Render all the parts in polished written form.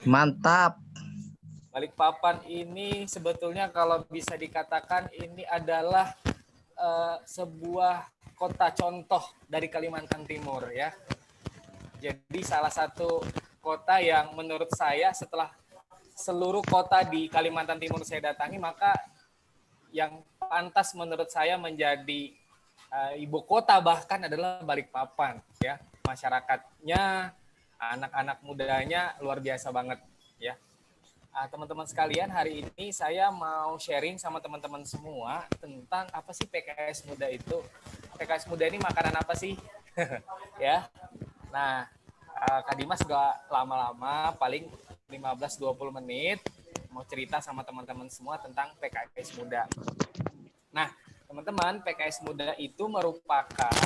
Mantap. Balikpapan ini sebetulnya kalau bisa dikatakan ini adalah sebuah kota contoh dari Kalimantan Timur ya. Jadi salah satu kota yang menurut saya setelah seluruh kota di Kalimantan Timur saya datangi, maka yang pantas menurut saya menjadi ibu kota bahkan adalah Balikpapan ya. Masyarakatnya, anak-anak mudanya luar biasa banget ya. Teman-teman sekalian, hari ini saya mau sharing sama teman-teman semua tentang apa sih PKS Muda itu. PKS Muda ini makanan apa sih? Ya. Nah, Kak Dimas gak lama-lama, paling 15-20 menit mau cerita sama teman-teman semua tentang PKS Muda. Nah, teman-teman, PKS Muda itu merupakan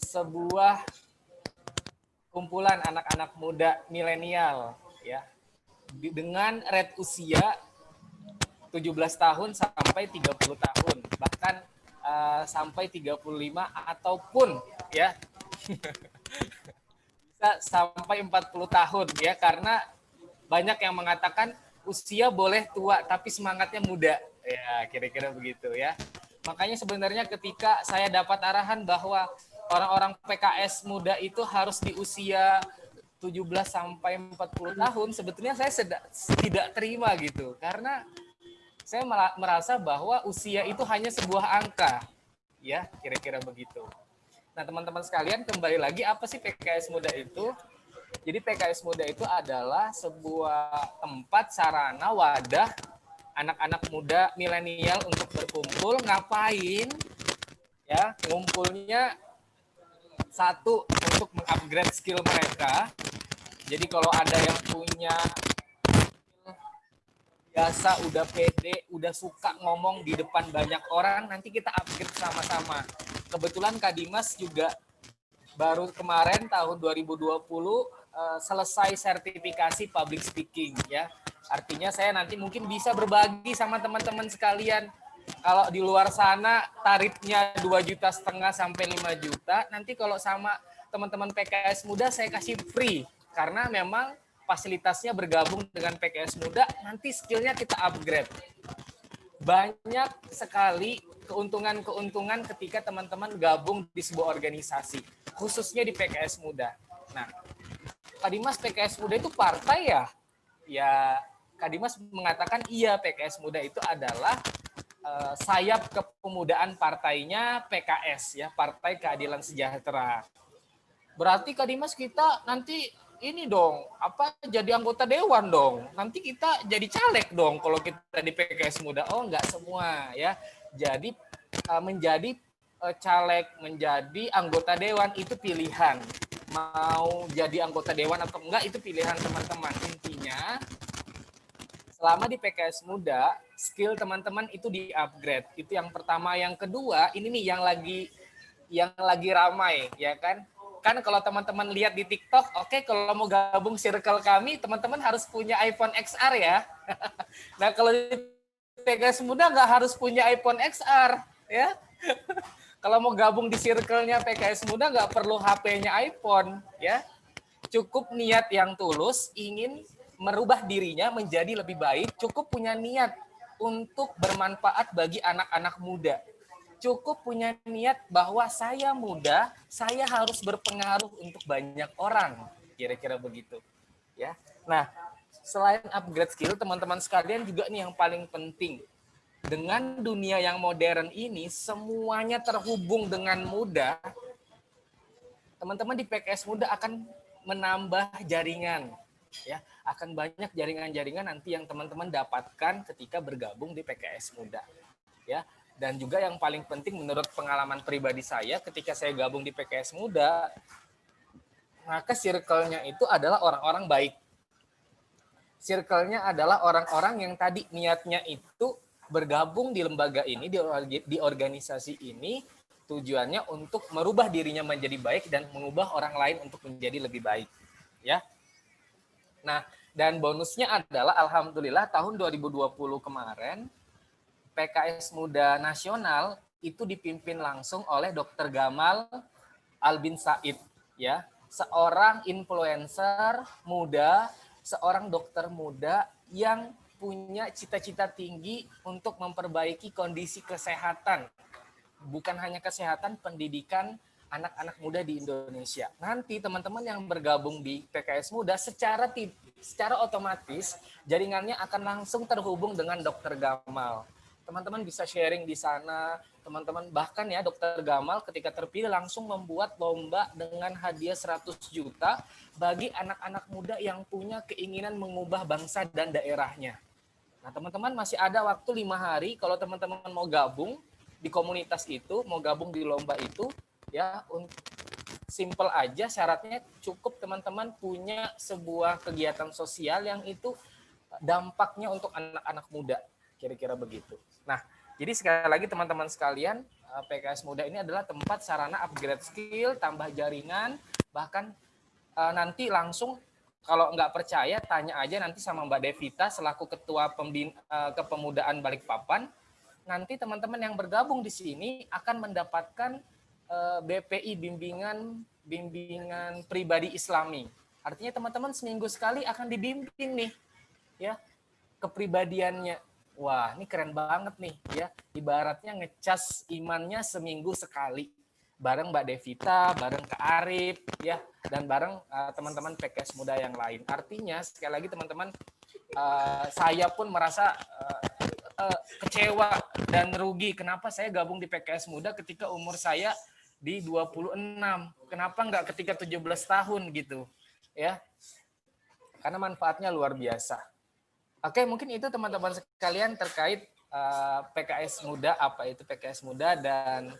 sebuah kumpulan anak-anak muda milenial ya, dengan rate usia 17 tahun sampai 30 tahun, bahkan sampai 35 ataupun ya bisa sampai 40 tahun ya, karena banyak yang mengatakan usia boleh tua tapi semangatnya muda. Ya, kira-kira begitu ya. Makanya sebenarnya ketika saya dapat arahan bahwa orang-orang PKS muda itu harus di usia 17 sampai 40 tahun, sebetulnya saya tidak terima gitu. Karena saya merasa bahwa usia itu hanya sebuah angka. Ya, kira-kira begitu. Nah, teman-teman sekalian, kembali lagi, apa sih PKS Muda itu? Jadi PKS Muda itu adalah sebuah tempat, sarana, wadah anak-anak muda milenial untuk berkumpul. Ngapain? Ya, ngumpulnya satu untuk mengupgrade skill mereka. Jadi kalau ada yang punya biasa, udah pede, udah suka ngomong di depan banyak orang, nanti kita upgrade sama-sama. Kebetulan Kak Dimas juga baru kemarin tahun 2020 selesai sertifikasi public speaking ya. Artinya saya nanti mungkin bisa berbagi sama teman-teman sekalian. Kalau di luar sana tarifnya 2,5 juta sampai 5 juta, nanti kalau sama teman-teman PKS Muda saya kasih free, karena memang fasilitasnya bergabung dengan PKS Muda, nanti skillnya kita upgrade. Banyak sekali keuntungan-keuntungan ketika teman-teman gabung di sebuah organisasi, khususnya di PKS Muda. Nah, Kak Dimas, PKS Muda itu partai ya? Ya, Kak Dimas mengatakan iya, PKS Muda itu adalah sayap kepemudaan partainya PKS ya, Partai Keadilan Sejahtera. Berarti Kak Dimas, kita nanti ini dong, apa, jadi anggota dewan dong. Nanti kita jadi caleg dong kalau kita di PKS Muda. Oh, enggak semua ya. Jadi menjadi caleg, menjadi anggota dewan itu pilihan. Mau jadi anggota dewan atau enggak itu pilihan teman-teman. Intinya selama di PKS Muda, skill teman-teman itu di-upgrade. Itu yang pertama. Yang kedua, ini nih yang lagi ramai, ya kan? Kan kalau teman-teman lihat di TikTok, oke, kalau mau gabung circle kami, teman-teman harus punya iPhone XR ya. Nah, kalau di PKS Muda nggak harus punya iPhone XR, ya. Kalau mau gabung di circle-nya PKS Muda nggak perlu HP-nya iPhone, ya. Cukup niat yang tulus, ingin merubah dirinya menjadi lebih baik, cukup punya niat untuk bermanfaat bagi anak-anak muda. Cukup punya niat bahwa saya muda, saya harus berpengaruh untuk banyak orang. Kira-kira begitu. Ya. Nah, selain upgrade skill, teman-teman sekalian juga nih yang paling penting. Dengan dunia yang modern ini, semuanya terhubung dengan mudah. Teman-teman di PKS Muda akan menambah jaringan, ya, akan banyak jaringan-jaringan nanti yang teman-teman dapatkan ketika bergabung di PKS Muda, ya. Dan juga yang paling penting menurut pengalaman pribadi saya ketika saya gabung di PKS Muda, maka circle-nya itu adalah orang-orang baik. Circle-nya adalah orang-orang yang tadi niatnya itu bergabung di lembaga ini, di organisasi ini, tujuannya untuk merubah dirinya menjadi baik dan mengubah orang lain untuk menjadi lebih baik, ya. Nah, dan bonusnya adalah alhamdulillah tahun 2020 kemarin PKS Muda Nasional itu dipimpin langsung oleh Dr. Gamal Albin Said, ya. seorang influencer muda, seorang dokter muda yang punya cita-cita tinggi untuk memperbaiki kondisi kesehatan. Bukan hanya kesehatan, pendidikan anak-anak muda di Indonesia. Nanti teman-teman yang bergabung di PKS Muda secara otomatis jaringannya akan langsung terhubung dengan Dokter Gamal. Teman-teman bisa sharing di sana, teman-teman bahkan ya Dokter Gamal ketika terpilih langsung membuat lomba dengan hadiah 100 juta bagi anak-anak muda yang punya keinginan mengubah bangsa dan daerahnya. Nah teman-teman masih ada waktu 5 hari kalau teman-teman mau gabung di komunitas itu, mau gabung di lomba itu, ya simple aja syaratnya cukup teman-teman punya sebuah kegiatan sosial yang itu dampaknya untuk anak-anak muda, kira-kira begitu. Nah, jadi sekali lagi teman-teman sekalian, PKS Muda ini adalah tempat sarana upgrade skill, tambah jaringan, bahkan nanti langsung kalau nggak percaya tanya aja nanti sama Mbak Devita selaku Ketua Kepemudaan Balikpapan. Nanti teman-teman yang bergabung di sini akan mendapatkan BPI bimbingan pribadi Islami. Artinya teman-teman seminggu sekali akan dibimbing nih, ya kepribadiannya. Wah, ini keren banget nih, ya. Ibaratnya ngecas imannya seminggu sekali. Bareng Mbak Devita, bareng Kak Arif, ya, dan bareng teman-teman PKS Muda yang lain. Artinya sekali lagi teman-teman, saya pun merasa kecewa dan rugi. Kenapa saya gabung di PKS Muda ketika umur saya di 26? Kenapa nggak ketika 17 tahun gitu, ya? Karena manfaatnya luar biasa. Oke, mungkin itu teman-teman sekalian terkait PKS Muda, apa itu PKS Muda dan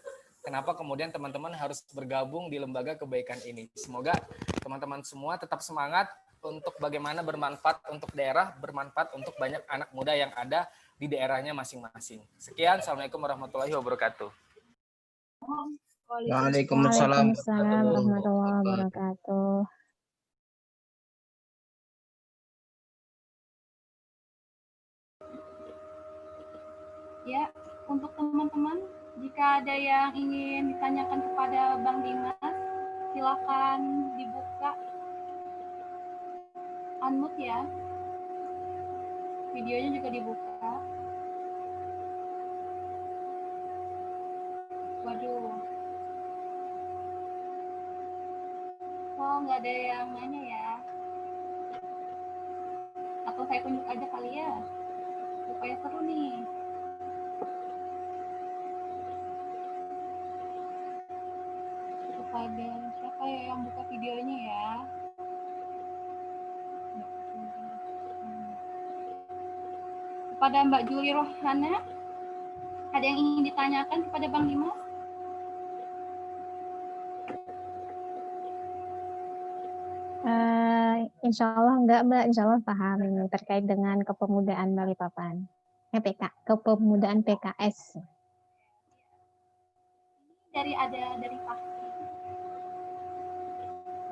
kenapa kemudian teman-teman harus bergabung di lembaga kebaikan ini. Semoga teman-teman semua tetap semangat untuk bagaimana bermanfaat untuk daerah, bermanfaat untuk banyak anak muda yang ada di daerahnya masing-masing. Sekian, Assalamualaikum warahmatullahi wabarakatuh. Waalaikumsalam warahmatullahi wabarakatuh. Ya, untuk teman-teman, jika ada yang ingin ditanyakan kepada Bang Dimas, silakan dibuka unmute ya. Videonya juga dibuka. Waduh. Oh, nggak ada yang nanya ya. Atau saya tunjuk aja kali ya, supaya seru nih. Kepada siapa ya yang buka videonya ya? Kepada Mbak Juli Rohana, ada yang ingin ditanyakan kepada Bang Dimas? Insya Allah enggak, Mbak. Insya Allah paham ini terkait dengan kepemudaan Balikpapan. Kepemudaan PKS. Dari pasti.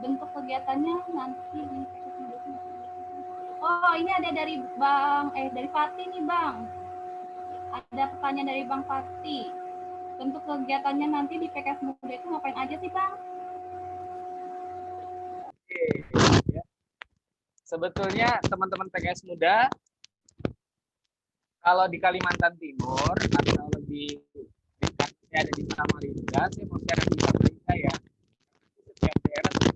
Bentuk kegiatannya nanti di Oh, ini ada dari dari Fatih nih, Bang. Ada pertanyaan dari Bang Fatih. Bentuk kegiatannya nanti di PKS Muda itu ngapain aja sih, Bang? Oke, ya. Sebetulnya teman-teman PKS Muda, kalau di Kalimantan Timur atau lebih ada di Samarinda, saya mau share di Samarinda ya. Setiap daerah punya.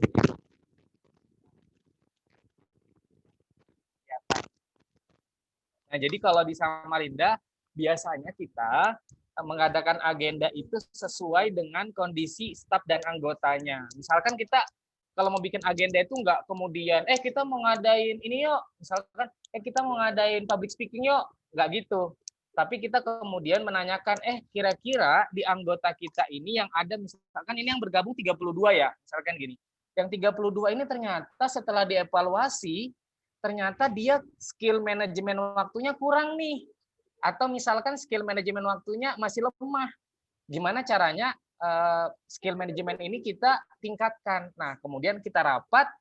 Nah, jadi kalau di Samarinda biasanya kita mengadakan agenda itu sesuai dengan kondisi staf dan anggotanya. Misalkan kita kalau mau bikin agenda itu nggak kemudian kita mau ngadain ini yuk, misalkan kita mau ngadain public speaking yuk, nggak gitu. Tapi kita kemudian menanyakan kira-kira di anggota kita ini yang ada misalkan ini yang bergabung 32 ya, misalkan gini. Yang 32 ini ternyata setelah dievaluasi ternyata dia skill manajemen waktunya kurang nih. Atau misalkan skill manajemen waktunya masih lemah. Gimana caranya skill manajemen ini kita tingkatkan. Nah, kemudian kita rapat,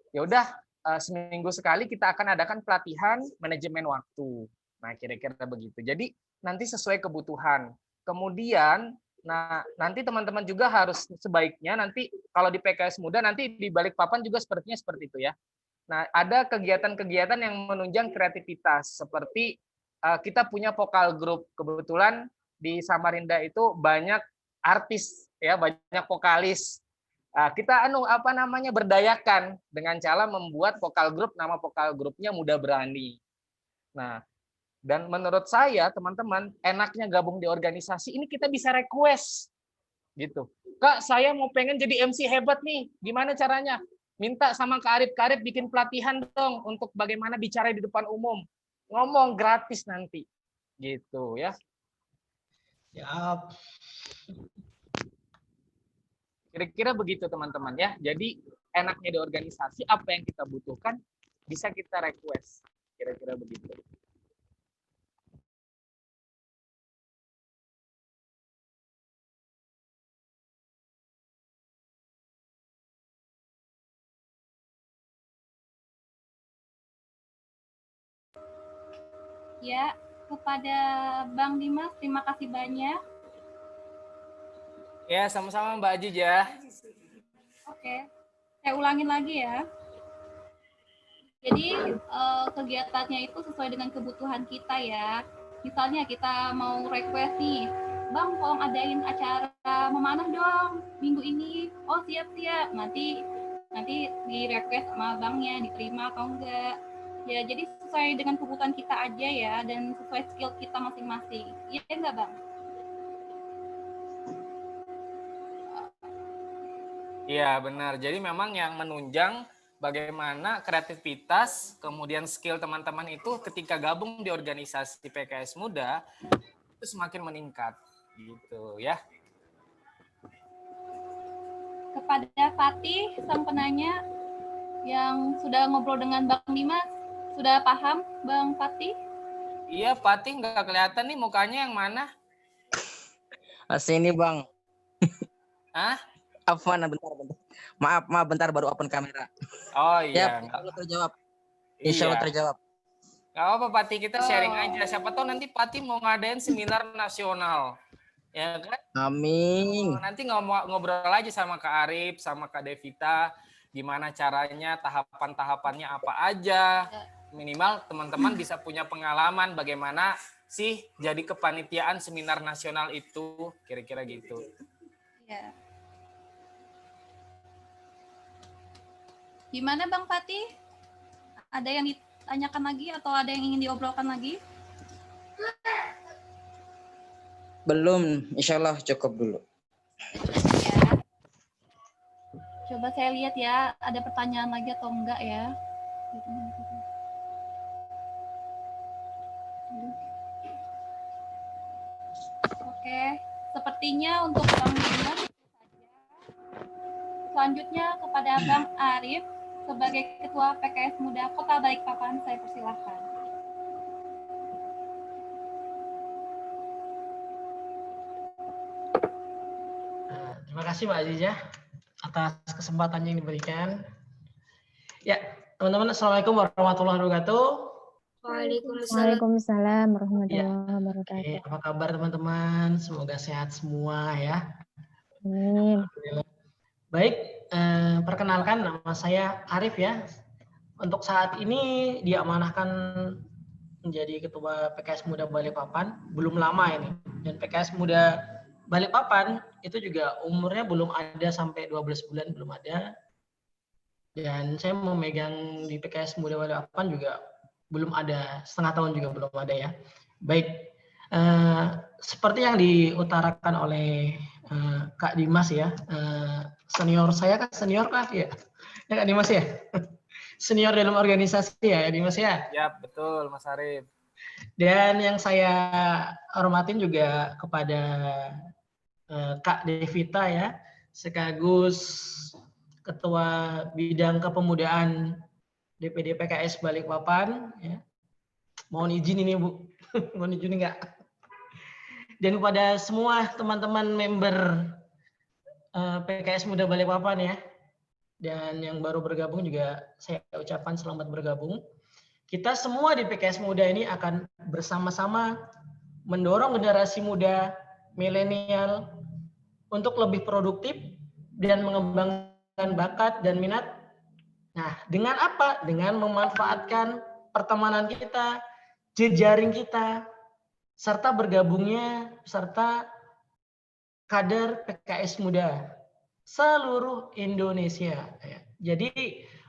ya udah seminggu sekali kita akan adakan pelatihan manajemen waktu. Nah, kira-kira begitu. Jadi nanti sesuai kebutuhan. Kemudian Nah, nanti teman-teman juga harus sebaiknya nanti kalau di PKS Muda nanti di Balikpapan juga sepertinya seperti itu ya. Nah, ada kegiatan-kegiatan yang menunjang kreativitas seperti kita punya vokal group. Kebetulan di Samarinda itu banyak artis ya, banyak vokalis. Kita berdayakan dengan cara membuat vokal grup, nama vokal grupnya Muda Berani. Nah, dan menurut saya teman-teman enaknya gabung di organisasi ini kita bisa request gitu. Kak, saya mau pengen jadi MC hebat nih. Gimana caranya? Minta sama Kak Arif bikin pelatihan dong untuk bagaimana bicara di depan umum. Ngomong gratis nanti. Gitu ya. Siap. Kira-kira begitu teman-teman ya. Jadi enaknya di organisasi apa yang kita butuhkan bisa kita request. Kira-kira begitu. Ya, kepada Bang Dimas, terima kasih banyak. Ya, sama-sama Mbak Aziz ya. Oke, saya ulangin lagi ya. Jadi kegiatannya itu sesuai dengan kebutuhan kita ya. Misalnya kita mau request nih, Bang, tolong adain acara memanah dong minggu ini. Oh siap-siap. Nanti di request sama abangnya diterima atau enggak. Ya jadi sesuai dengan kebutuhan kita aja ya dan sesuai skill kita masing-masing. Iya enggak Bang? Iya benar. Jadi memang yang menunjang bagaimana kreativitas, kemudian skill teman-teman itu ketika gabung di organisasi PKS Muda itu semakin meningkat, gitu ya. Kepada Fatih, sang penanya yang sudah ngobrol dengan Bang Dimas, sudah paham Bang Fatih? Iya, Fatih nggak kelihatan nih mukanya yang mana? Sini Bang. Hah? Afwan, bentar. Maaf, bentar baru open kamera. Oh Ya, iya. insya Allah terjawab. Iya. Insya Allah terjawab. Gak apa-apa, Fatih, kita sharing aja. Siapa tahu nanti Fatih mau ngadain seminar nasional. Ya kan? Amin. Nanti ngobrol aja sama Kak Arif, sama Kak Devita, gimana caranya, tahapan-tahapannya apa aja. Minimal teman-teman bisa punya pengalaman bagaimana sih jadi kepanitiaan seminar nasional itu, kira-kira gitu. Ya. Gimana Bang Fatih? Ada yang ditanyakan lagi atau ada yang ingin diobrolkan lagi? Belum, insya Allah cukup dulu. Ya. Coba saya lihat ya, ada pertanyaan lagi atau enggak ya. Oke, sepertinya untuk Bang Dimas itu saja. Selanjutnya kepada Bang Arif sebagai Ketua PKS Muda Kota Balikpapan, saya persilahkan. Terima kasih Mbak Aziza atas kesempatan yang diberikan. Ya, teman-teman, Assalamualaikum warahmatullahi wabarakatuh. Waalaikumsalam warahmatullahi wabarakatuh. Oke, apa kabar teman-teman? Semoga sehat semua ya. Amin. Baik, perkenalkan nama saya Arif ya. Untuk saat ini diamanahkan menjadi Ketua PKS Muda Balikpapan, belum lama ini. Dan PKS Muda Balikpapan itu juga umurnya belum ada sampai 12 bulan, belum ada. Dan saya memegang di PKS Muda Balikpapan juga belum ada, setengah tahun juga belum ada ya. Baik, seperti yang diutarakan oleh Kak Dimas ya, senior saya kan, senior kah ya? Ya Kak Dimas ya? Senior dalam organisasi ya Dimas ya? Ya, betul Mas Arif. Dan yang saya hormatin juga kepada Kak Devita ya, sekaligus Ketua Bidang Kepemudaan DPD PKS Balikpapan. Ya. Mohon izin ini Bu, mohon izin enggak. Dan kepada semua teman-teman member PKS Muda Balikpapan ya, dan yang baru bergabung juga saya ucapkan selamat bergabung. Kita semua di PKS Muda ini akan bersama-sama mendorong generasi muda, milenial, untuk lebih produktif dan mengembangkan bakat dan minat. Nah, dengan apa? Dengan memanfaatkan pertemanan kita, jejaring kita, serta bergabungnya serta kader PKS Muda seluruh Indonesia. Jadi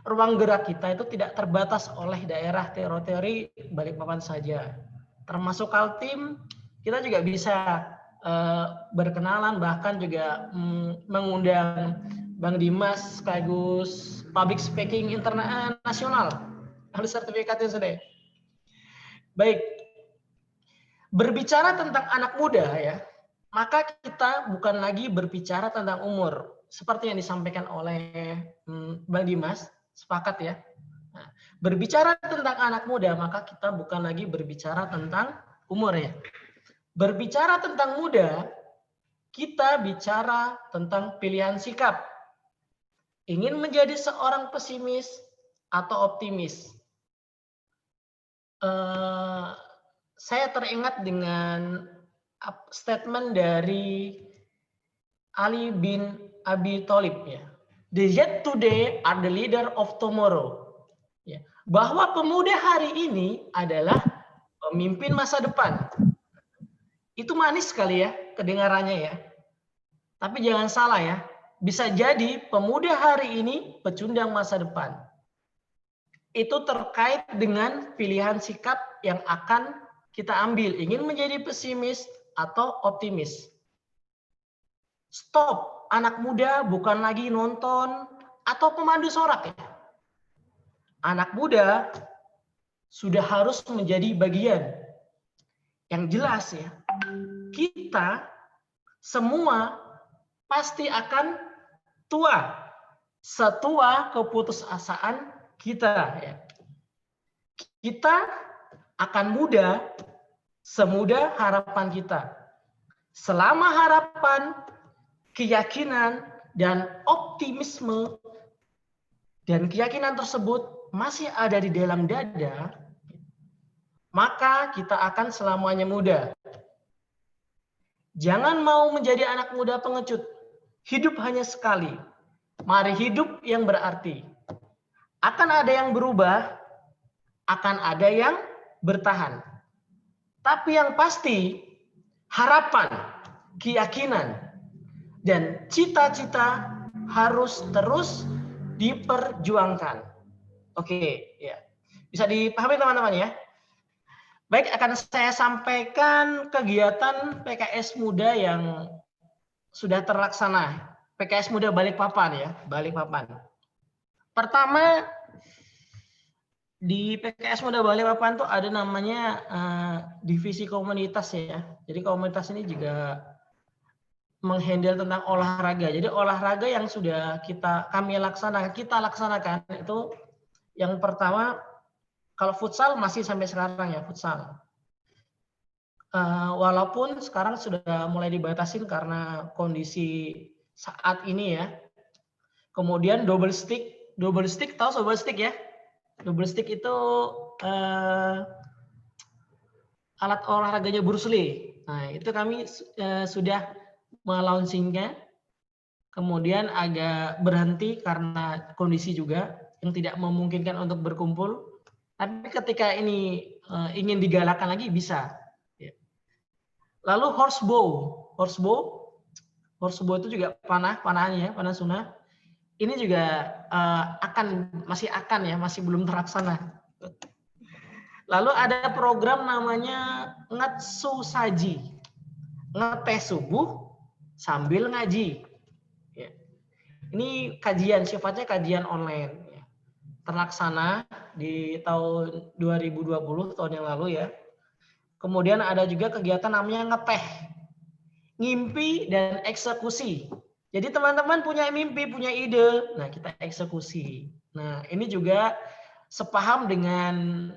ruang gerak kita itu tidak terbatas oleh daerah teritori Balikpapan saja. Termasuk Kaltim, kita juga bisa berkenalan, bahkan juga mengundang Bang Dimas sekaligus public speaking internasional. Harus sertifikatnya sudah. Baik, berbicara tentang anak muda ya, maka kita bukan lagi berbicara tentang umur. Seperti yang disampaikan oleh Bang Dimas, sepakat ya. Nah, berbicara tentang anak muda, maka kita bukan lagi berbicara tentang umur ya. Berbicara tentang muda, kita bicara tentang pilihan sikap. Ingin menjadi seorang pesimis atau optimis. Saya teringat dengan statement dari Ali bin Abi Thalib ya. The youth today are the leader of tomorrow. Ya. Bahwa pemuda hari ini adalah pemimpin masa depan. Itu manis sekali ya kedengarannya ya. Tapi jangan salah ya. Bisa jadi pemuda hari ini pecundang masa depan. Itu terkait dengan pilihan sikap yang akan kita ambil. Ingin menjadi pesimis atau optimis. Stop, anak muda bukan lagi nonton atau pemandu sorak ya. Anak muda sudah harus menjadi bagian. Yang jelas ya, kita semua pasti akan tua. Setua keputusasaan kita ya. Kita akan muda semudah harapan kita. Selama harapan, keyakinan, dan optimisme dan keyakinan tersebut masih ada di dalam dada, maka kita akan selamanya muda. Jangan mau menjadi anak muda pengecut. Hidup hanya sekali. Mari hidup yang berarti. Akan ada yang berubah, akan ada yang bertahan. Tapi yang pasti, harapan, keyakinan, dan cita-cita harus terus diperjuangkan. Oke, ya. Bisa dipahami teman-teman ya? Baik, akan saya sampaikan kegiatan PKS Muda yang sudah terlaksana. PKS Muda Balikpapan ya, Balikpapan. Pertama, di PKS Muda Balikpapan tuh ada namanya divisi komunitas ya. Jadi komunitas ini juga menghandle tentang olahraga. Jadi olahraga yang sudah kita laksanakan itu yang pertama, kalau futsal masih sampai sekarang ya, futsal. Walaupun sekarang sudah mulai dibatasin karena kondisi saat ini ya. Kemudian double stick tahu double stick ya? Double stick itu alat olahraganya Bruce Lee. Nah, itu kami sudah melaunchingnya. Kemudian agak berhenti karena kondisi juga yang tidak memungkinkan untuk berkumpul. Tapi ketika ini ingin digalakkan lagi bisa. Lalu horsebow itu juga panahannya, panah sunah. Ini juga masih belum terlaksana. Lalu ada program namanya ngatsu saji, ngeteh subuh sambil ngaji. Ini sifatnya kajian online. Terlaksana di tahun 2020, tahun yang lalu ya. Kemudian ada juga kegiatan namanya ngeteh, ngimpi dan eksekusi. Jadi teman-teman punya mimpi, punya ide, nah kita eksekusi. Nah ini juga sepaham dengan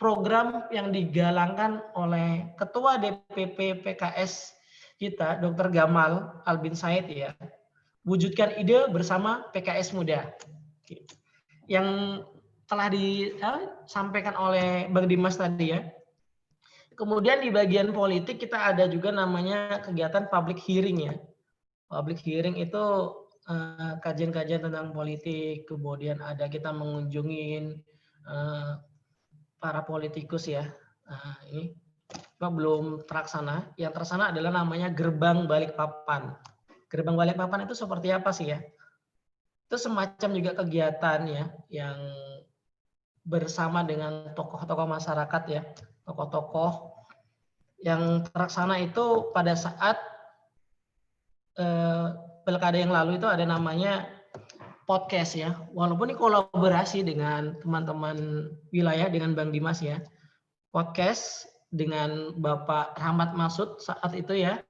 program yang digalangkan oleh Ketua DPP PKS kita, Dr. Gamal Albin Said ya. Wujudkan ide bersama PKS Muda. Yang telah disampaikan oleh Bang Dimas tadi ya. Kemudian di bagian politik kita ada juga namanya kegiatan public hearing ya. Public hearing itu kajian-kajian tentang politik, kemudian ada kita mengunjungin para politikus ya. Nah, ini belum terlaksana. Yang terlaksana adalah namanya Gerbang Balikpapan. Gerbang Balikpapan itu seperti apa sih ya? Itu semacam juga kegiatan ya yang bersama dengan tokoh-tokoh masyarakat ya, tokoh-tokoh yang terlaksana itu pada saat pilkada yang lalu itu ada namanya podcast ya. Walaupun ini kolaborasi dengan teman-teman wilayah dengan Bang Dimas ya. Podcast dengan Bapak Rahmat Masud saat itu ya.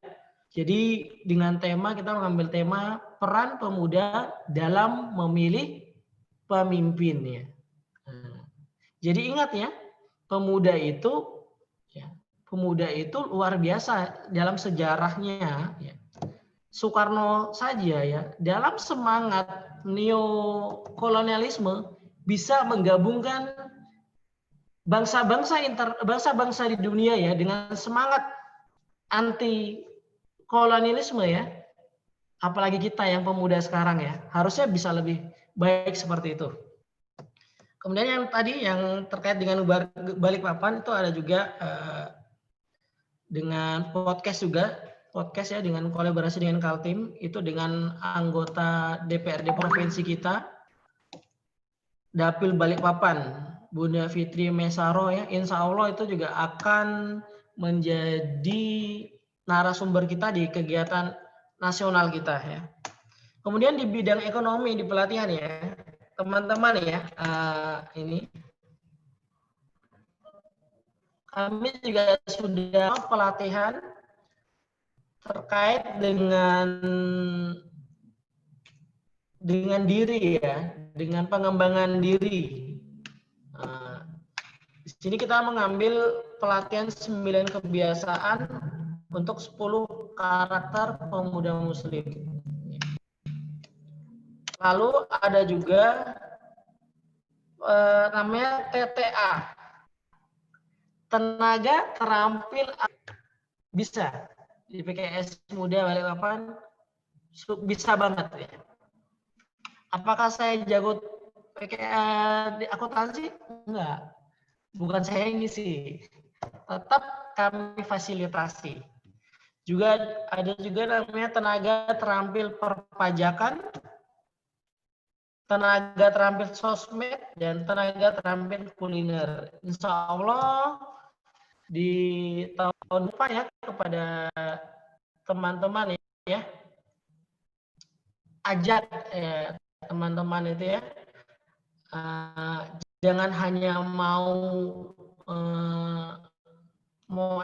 Jadi dengan tema kita mengambil tema peran pemuda dalam memilih pemimpin ya. Jadi ingat ya, pemuda itu luar biasa dalam sejarahnya. Ya. Soekarno saja ya, dalam semangat neokolonialisme bisa menggabungkan bangsa-bangsa di dunia ya dengan semangat anti kolonialisme ya. Apalagi kita yang pemuda sekarang ya, harusnya bisa lebih baik seperti itu. Kemudian yang tadi yang terkait dengan Balikpapan itu ada juga dengan podcast juga, podcast ya dengan kolaborasi dengan Kaltim itu dengan anggota DPRD provinsi kita, Dapil Balikpapan, Bunda Fitri Mesaro ya, insya Allah itu juga akan menjadi narasumber kita di kegiatan nasional kita ya. Kemudian di bidang ekonomi di pelatihan ya, teman-teman ya, ini kami juga sudah pelatihan terkait dengan diri ya, dengan pengembangan diri. Di sini kita mengambil pelatihan 9 kebiasaan untuk 10 karakter pemuda muslim. Lalu ada juga namanya TTA, tenaga terampil bisa di PKS Muda Balikpapan bisa banget ya. Apakah saya jago di akuntansi? Enggak. Bukan saya ini sih. Tetap kami fasilitasi. Juga ada juga namanya tenaga terampil perpajakan, tenaga terampil sosmed, dan tenaga terampil kuliner. Insya Allah di tahun depan ya kepada teman-teman ya, ajak teman-teman itu ya, jangan hanya mau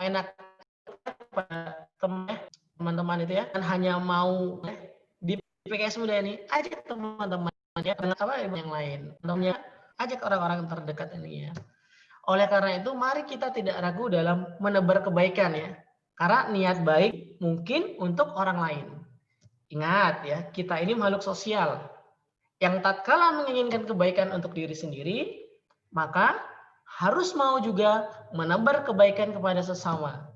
enak pada teman-teman itu ya, dan hanya mau di PKS Muda ini, ajak teman-teman ya, dengan apa yang lain, tentunya ajak orang-orang terdekat ini ya. Oleh karena itu, mari kita tidak ragu dalam menebar kebaikan ya. Karena niat baik mungkin untuk orang lain. Ingat ya, kita ini makhluk sosial. Yang tatkala menginginkan kebaikan untuk diri sendiri, maka harus mau juga menebar kebaikan kepada sesama.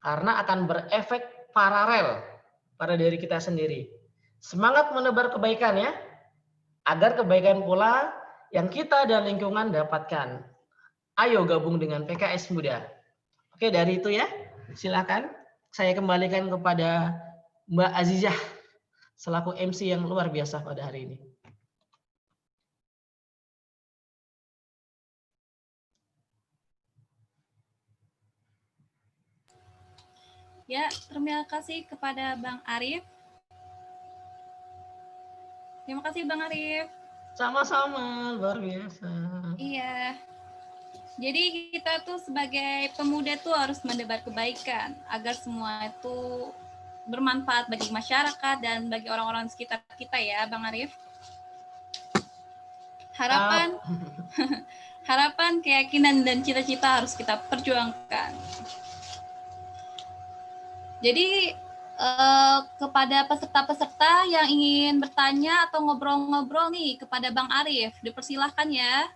Karena akan berefek paralel pada diri kita sendiri. Semangat menebar kebaikan ya, agar kebaikan pula yang kita dan lingkungan dapatkan. Ayo gabung dengan PKS Muda. Oke, dari itu ya, silakan saya kembalikan kepada Mbak Azizah selaku MC yang luar biasa pada hari ini. Ya, terima kasih kepada Bang Arif. Terima kasih Bang Arif. Sama-sama, luar biasa. Iya. Jadi kita tuh sebagai pemuda tuh harus menebar kebaikan agar semua itu bermanfaat bagi masyarakat dan bagi orang-orang sekitar kita ya, Bang Arif. Harapan, keyakinan dan cita-cita harus kita perjuangkan. Jadi kepada peserta-peserta yang ingin bertanya atau ngobrol-ngobrol nih kepada Bang Arif, dipersilahkan ya.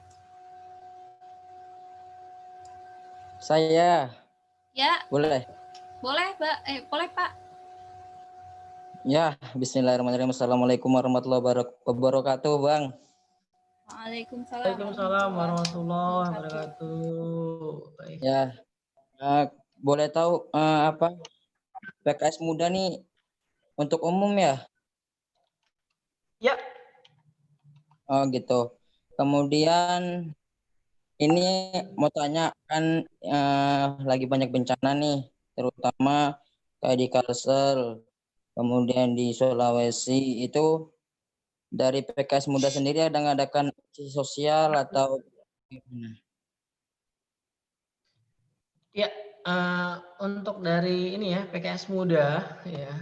Saya. Ya. Boleh. Boleh, Mbak. Boleh, Pak. Ya, bismillahirrahmanirrahim. Assalamualaikum warahmatullahi wabarakatuh, Bang. Waalaikumsalam Waalaikumsalam warahmatullahi wabarakatuh. wabarakatuh. Baik. Ya, boleh tahu apa PKS Muda nih untuk umum ya? Ya, Oh gitu. Kemudian ini mau tanya kan lagi banyak bencana nih, terutama kayak di Kalsel, kemudian di Sulawesi itu dari PKS Muda sendiri ada ngadakan aksi sosial atau gimana? ya. Untuk dari ini ya PKS Muda ya,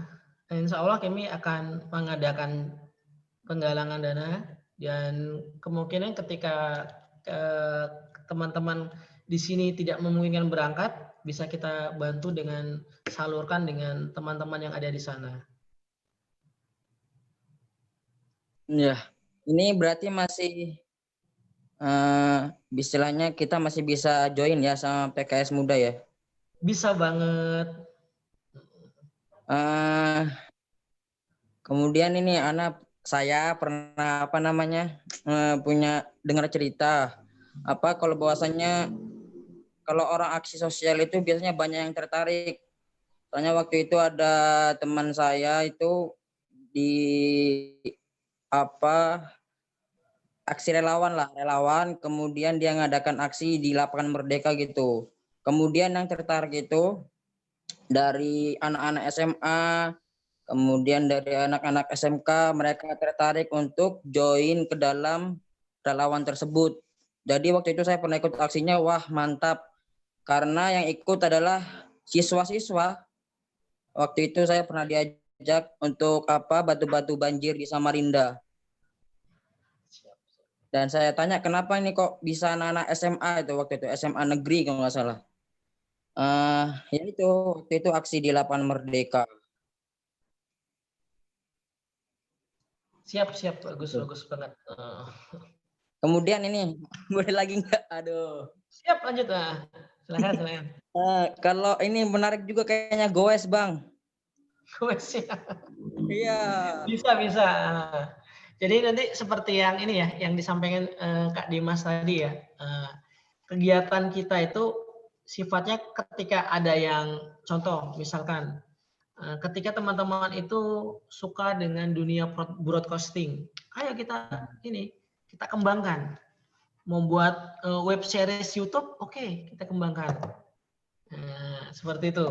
Insya Allah kami akan mengadakan penggalangan dana dan kemungkinan ketika teman-teman di sini tidak memungkinkan berangkat, bisa kita bantu dengan salurkan dengan teman-teman yang ada di sana. Ya, ini berarti masih istilahnya kita masih bisa join ya sama PKS Muda ya. Bisa banget. Kemudian ini saya pernah punya dengar cerita kalau bahwasannya kalau orang aksi sosial itu biasanya banyak yang tertarik. Soalnya waktu itu ada teman saya itu di aksi relawan, kemudian dia ngadakan aksi di lapangan Merdeka gitu. Kemudian yang tertarik itu dari anak-anak SMA, kemudian dari anak-anak SMK, mereka tertarik untuk join ke dalam relawan tersebut. Jadi waktu itu saya pernah ikut aksinya, wah mantap. Karena yang ikut adalah siswa-siswa. Waktu itu saya pernah diajak untuk batu-batu banjir di Samarinda. Dan saya tanya kenapa ini kok bisa anak-anak SMA itu waktu itu SMA negeri kalau nggak salah. Ya itu waktu itu aksi di lapangan Merdeka. Siap, bagus banget. Kemudian ini boleh lagi nggak? Aduh. Siap, lanjut lah. Silakan. Kalau ini menarik juga kayaknya goes, Bang. Goes ya. Iya. Bisa. Jadi nanti seperti yang ini ya, yang disampaikan Kak Dimas tadi ya. Kegiatan kita itu sifatnya ketika ada yang contoh, misalkan ketika teman-teman itu suka dengan dunia broadcasting, ayo kita kembangkan. Membuat web series YouTube, oke, kita kembangkan. Seperti itu.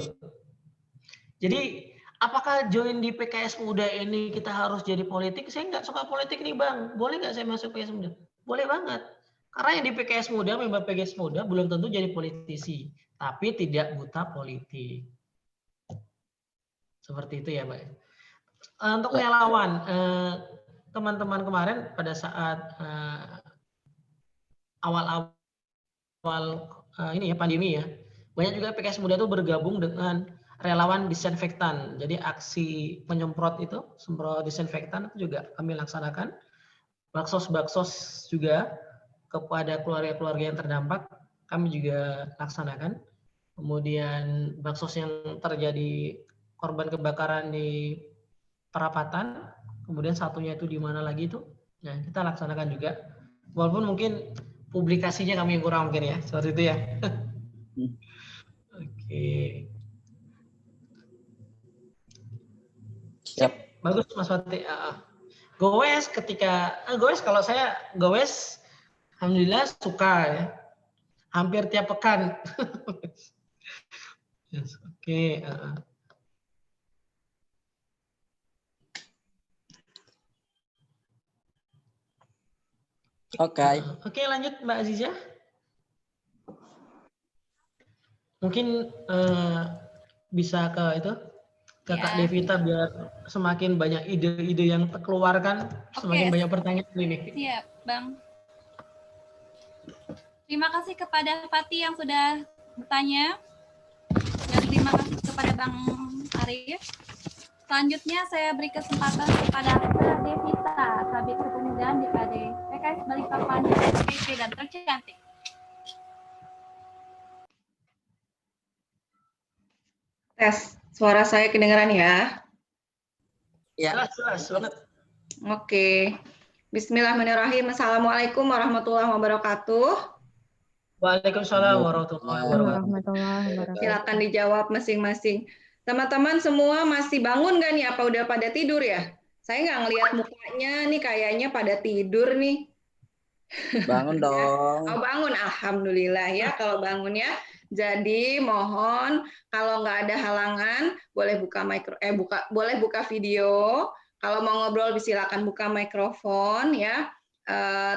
Jadi apakah join di PKS Muda ini kita harus jadi politik? Saya nggak suka politik nih Bang. Boleh nggak saya masuk PKS Muda? Boleh banget. Karena yang di PKS Muda, member PKS Muda belum tentu jadi politisi. Tapi tidak buta politik. Seperti itu ya Pak. Untuk relawan, teman-teman kemarin pada saat awal-awal ini ya pandemi ya, banyak juga PKS Muda itu bergabung dengan relawan disinfektan. Jadi aksi penyemprot itu, semprot disinfektan itu juga kami laksanakan. Baksos juga kepada keluarga-keluarga yang terdampak kami juga laksanakan. Kemudian baksos yang terjadi korban kebakaran di Perapatan, kemudian satunya itu di mana lagi itu, nah kita laksanakan juga. Walaupun mungkin publikasinya kami yang kurang mungkin ya, seperti itu ya. Oke. Siap, bagus Mas Wati. Goes kalau saya goes, alhamdulillah suka ya. Hampir tiap pekan. Yes, oke. Oke, lanjut Mbak Aziza. Mungkin bisa ke Kak Devita biar semakin banyak ide-ide yang terkeluarkan, semakin banyak pertanyaan ini. Siap, Bang. Terima kasih kepada Fatih yang sudah bertanya. Dan terima kasih kepada Bang Arif. Selanjutnya saya beri kesempatan kepada Kak Devita, Kabit Kepemudaan DKD PKS Balikpapan yang terpilih dan tercantik. Tes, suara saya kedengaran ya? Ya. Jelas banget. Oke. Bismillahirrahmanirrahim. Assalamualaikum warahmatullahi wabarakatuh. Waalaikumsalam warahmatullahi wabarakatuh. Warahmatullahi wabarakatuh. Silakan dijawab masing-masing. Teman-teman semua masih bangun nggak nih? Apa udah pada tidur ya? Saya nggak ngelihat mukanya nih, kayaknya pada tidur nih. Bangun dong. Oh, bangun, alhamdulillah ya kalau bangun ya. Jadi mohon kalau nggak ada halangan boleh boleh buka video. Kalau mau ngobrol silakan buka mikrofon ya.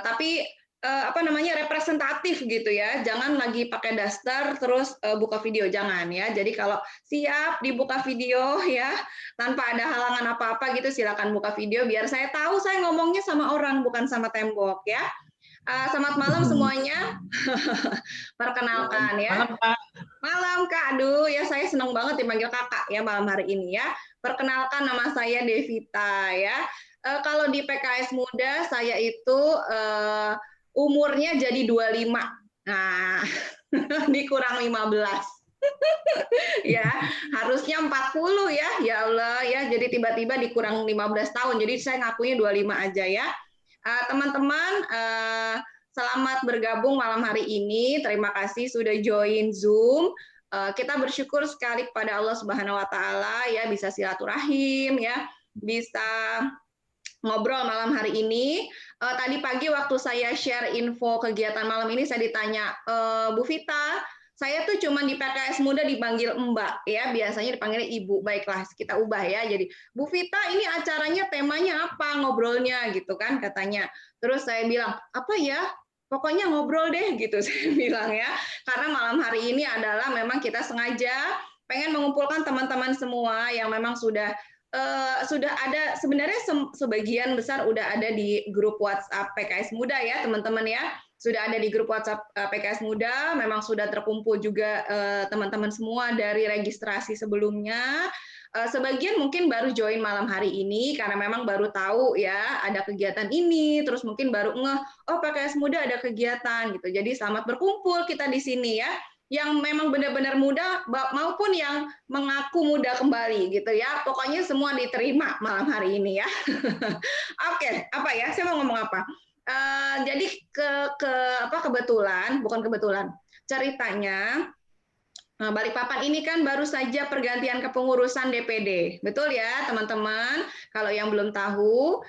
Tapi apa namanya representatif gitu ya. Jangan lagi pakai daster terus buka video, jangan ya. Jadi kalau siap dibuka video ya tanpa ada halangan apa-apa gitu silakan buka video biar saya tahu saya ngomongnya sama orang bukan sama tembok ya. Selamat malam semuanya. Perkenalkan ya. Malam, Pak. Malam Kak. Aduh ya saya senang banget dipanggil Kakak ya malam hari ini ya. Perkenalkan nama saya Devita ya. Kalau di PKS Muda saya itu umurnya jadi 25. Nah, dikurang 15. Ya, harusnya 40 ya. Ya Allah ya. Jadi tiba-tiba dikurang 15 tahun. Jadi saya ngakunya 25 aja ya. Teman-teman, selamat bergabung malam hari ini. Terima kasih sudah join Zoom. Kita bersyukur sekali kepada Allah Subhanahu wa taala ya bisa silaturahim ya, bisa ngobrol malam hari ini. Tadi pagi waktu saya share info kegiatan malam ini saya ditanya, Bu Vita, saya tuh cuma di PKS Muda dipanggil Mbak ya, biasanya dipanggilnya Ibu. Baiklah, kita ubah ya. Jadi, Bu Vita ini acaranya temanya apa ngobrolnya gitu kan katanya. Terus saya bilang, "Apa ya? Pokoknya ngobrol deh," gitu saya bilang ya. Karena malam hari ini adalah memang kita sengaja pengen mengumpulkan teman-teman semua yang memang sudah ada sebenarnya sebagian besar udah ada di grup WhatsApp PKS Muda ya, teman-teman ya. Sudah ada di grup WhatsApp PKS Muda, memang sudah terkumpul juga teman-teman semua dari registrasi sebelumnya. Sebagian mungkin baru join malam hari ini karena memang baru tahu ya ada kegiatan ini, terus mungkin baru ngeh, oh PKS Muda ada kegiatan gitu. Jadi selamat berkumpul kita di sini ya, yang memang benar-benar muda maupun yang mengaku muda kembali gitu ya. Pokoknya semua diterima malam hari ini ya. Oke, apa ya? Saya mau ngomong apa? Jadi kebetulan ceritanya Balikpapan ini kan baru saja pergantian kepengurusan DPD, betul ya teman-teman? Kalau yang belum tahu,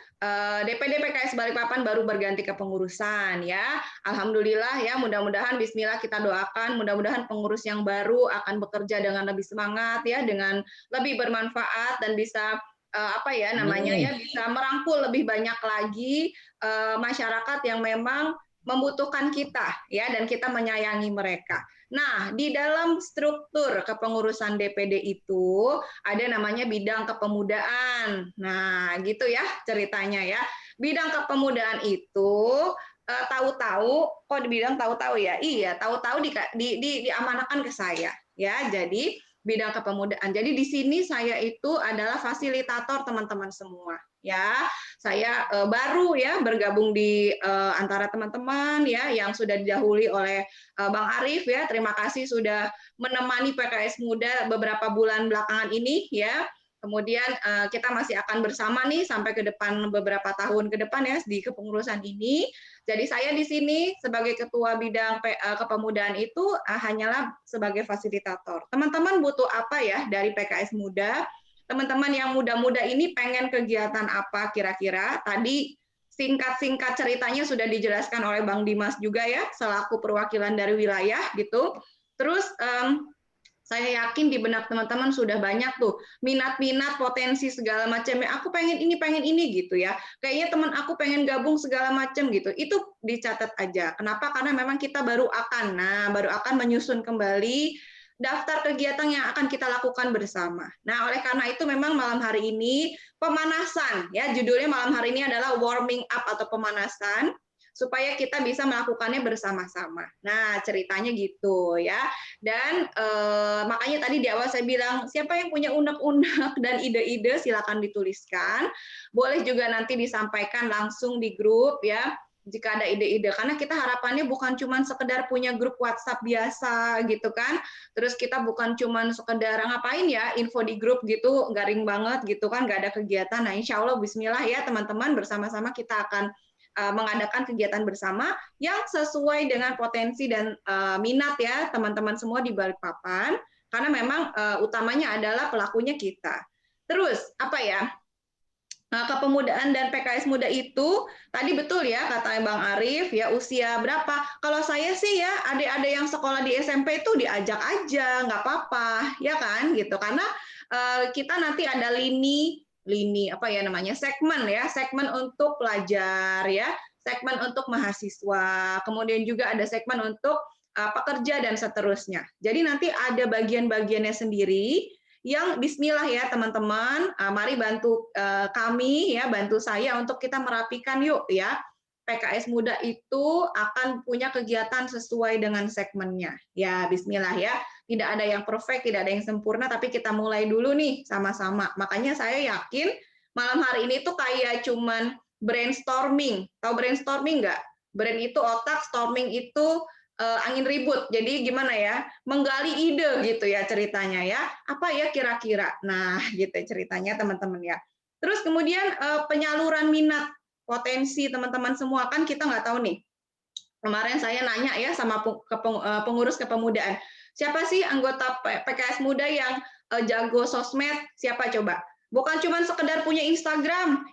DPD PKS Balikpapan baru berganti kepengurusan ya. Alhamdulillah ya, mudah-mudahan Bismillah kita doakan, mudah-mudahan pengurus yang baru akan bekerja dengan lebih semangat ya, dengan lebih bermanfaat dan bisa bisa merangkul lebih banyak lagi masyarakat yang memang membutuhkan kita ya dan kita menyayangi mereka. Nah, di dalam struktur kepengurusan DPD itu ada namanya bidang kepemudaan. Nah, gitu ya ceritanya ya. Bidang kepemudaan itu tahu-tahu kok dibilang tahu-tahu ya. Iya, tahu-tahu diamanahkan ke saya ya. Jadi bidang kepemudaan. Jadi di sini saya itu adalah fasilitator teman-teman semua ya. Saya baru ya bergabung di antara teman-teman ya yang sudah didahului oleh Bang Arif ya. Terima kasih sudah menemani PKS Muda beberapa bulan belakangan ini ya. Kemudian kita masih akan bersama nih sampai ke depan beberapa tahun ke depan ya di kepengurusan ini. Jadi saya di sini sebagai ketua bidang kepemudaan itu hanyalah sebagai fasilitator. Teman-teman butuh apa ya dari PKS Muda? Teman-teman yang muda-muda ini pengen kegiatan apa kira-kira? Tadi singkat-singkat ceritanya sudah dijelaskan oleh Bang Dimas juga ya, selaku perwakilan dari wilayah gitu. Terus saya yakin di benak teman-teman sudah banyak tuh minat-minat, potensi segala macam. Aku pengen ini gitu ya. Kayaknya teman aku pengen gabung segala macam gitu. Itu dicatat aja. Kenapa? Karena memang kita baru akan menyusun kembali daftar kegiatan yang akan kita lakukan bersama. Nah, oleh karena itu memang malam hari ini pemanasan ya. Judulnya malam hari ini adalah warming up atau pemanasan, supaya kita bisa melakukannya bersama-sama. Nah, ceritanya gitu ya. Dan makanya tadi di awal saya bilang, siapa yang punya unek-unek dan ide-ide silakan dituliskan. Boleh juga nanti disampaikan langsung di grup ya. jika ada ide-ide, karena kita harapannya bukan cuma sekedar punya grup WhatsApp biasa gitu kan, terus kita bukan cuma sekedar ngapain ya info di grup gitu, garing banget gitu kan, nggak ada kegiatan. Nah insya Allah Bismillah ya teman-teman, bersama-sama kita akan mengadakan kegiatan bersama yang sesuai dengan potensi dan minat ya teman-teman semua di Balikpapan, karena memang utamanya adalah pelakunya kita. Terus apa ya? Kepemudaan dan PKS muda itu tadi betul ya kata Bang Arif ya, usia berapa? Kalau saya sih ya adik-adik yang sekolah di SMP itu diajak aja, nggak apa-apa ya kan gitu, karena kita nanti ada lini apa ya namanya, segmen untuk pelajar ya, segmen untuk mahasiswa, kemudian juga ada segmen untuk pekerja dan seterusnya. Jadi nanti ada bagian-bagiannya sendiri yang Bismillah ya teman-teman, mari bantu kami ya, bantu saya untuk kita merapikan yuk ya. PKS muda itu akan punya kegiatan sesuai dengan segmennya. Ya Bismillah ya, tidak ada yang perfect, tidak ada yang sempurna, tapi kita mulai dulu nih sama-sama. Makanya saya yakin malam hari ini tuh kayak cuman brainstorming. Tahu brainstorming nggak? Brain itu otak, storming itu angin ribut. Jadi gimana ya, menggali ide gitu ya ceritanya ya. Apa ya kira-kira? Nah, gitu ceritanya teman-teman ya. Terus kemudian penyaluran minat, potensi teman-teman semua, kan kita nggak tahu nih. Kemarin saya nanya ya sama pengurus kepemudaan. Siapa sih anggota PKS muda yang jago sosmed? Siapa coba? Bukan cuma sekedar punya Instagram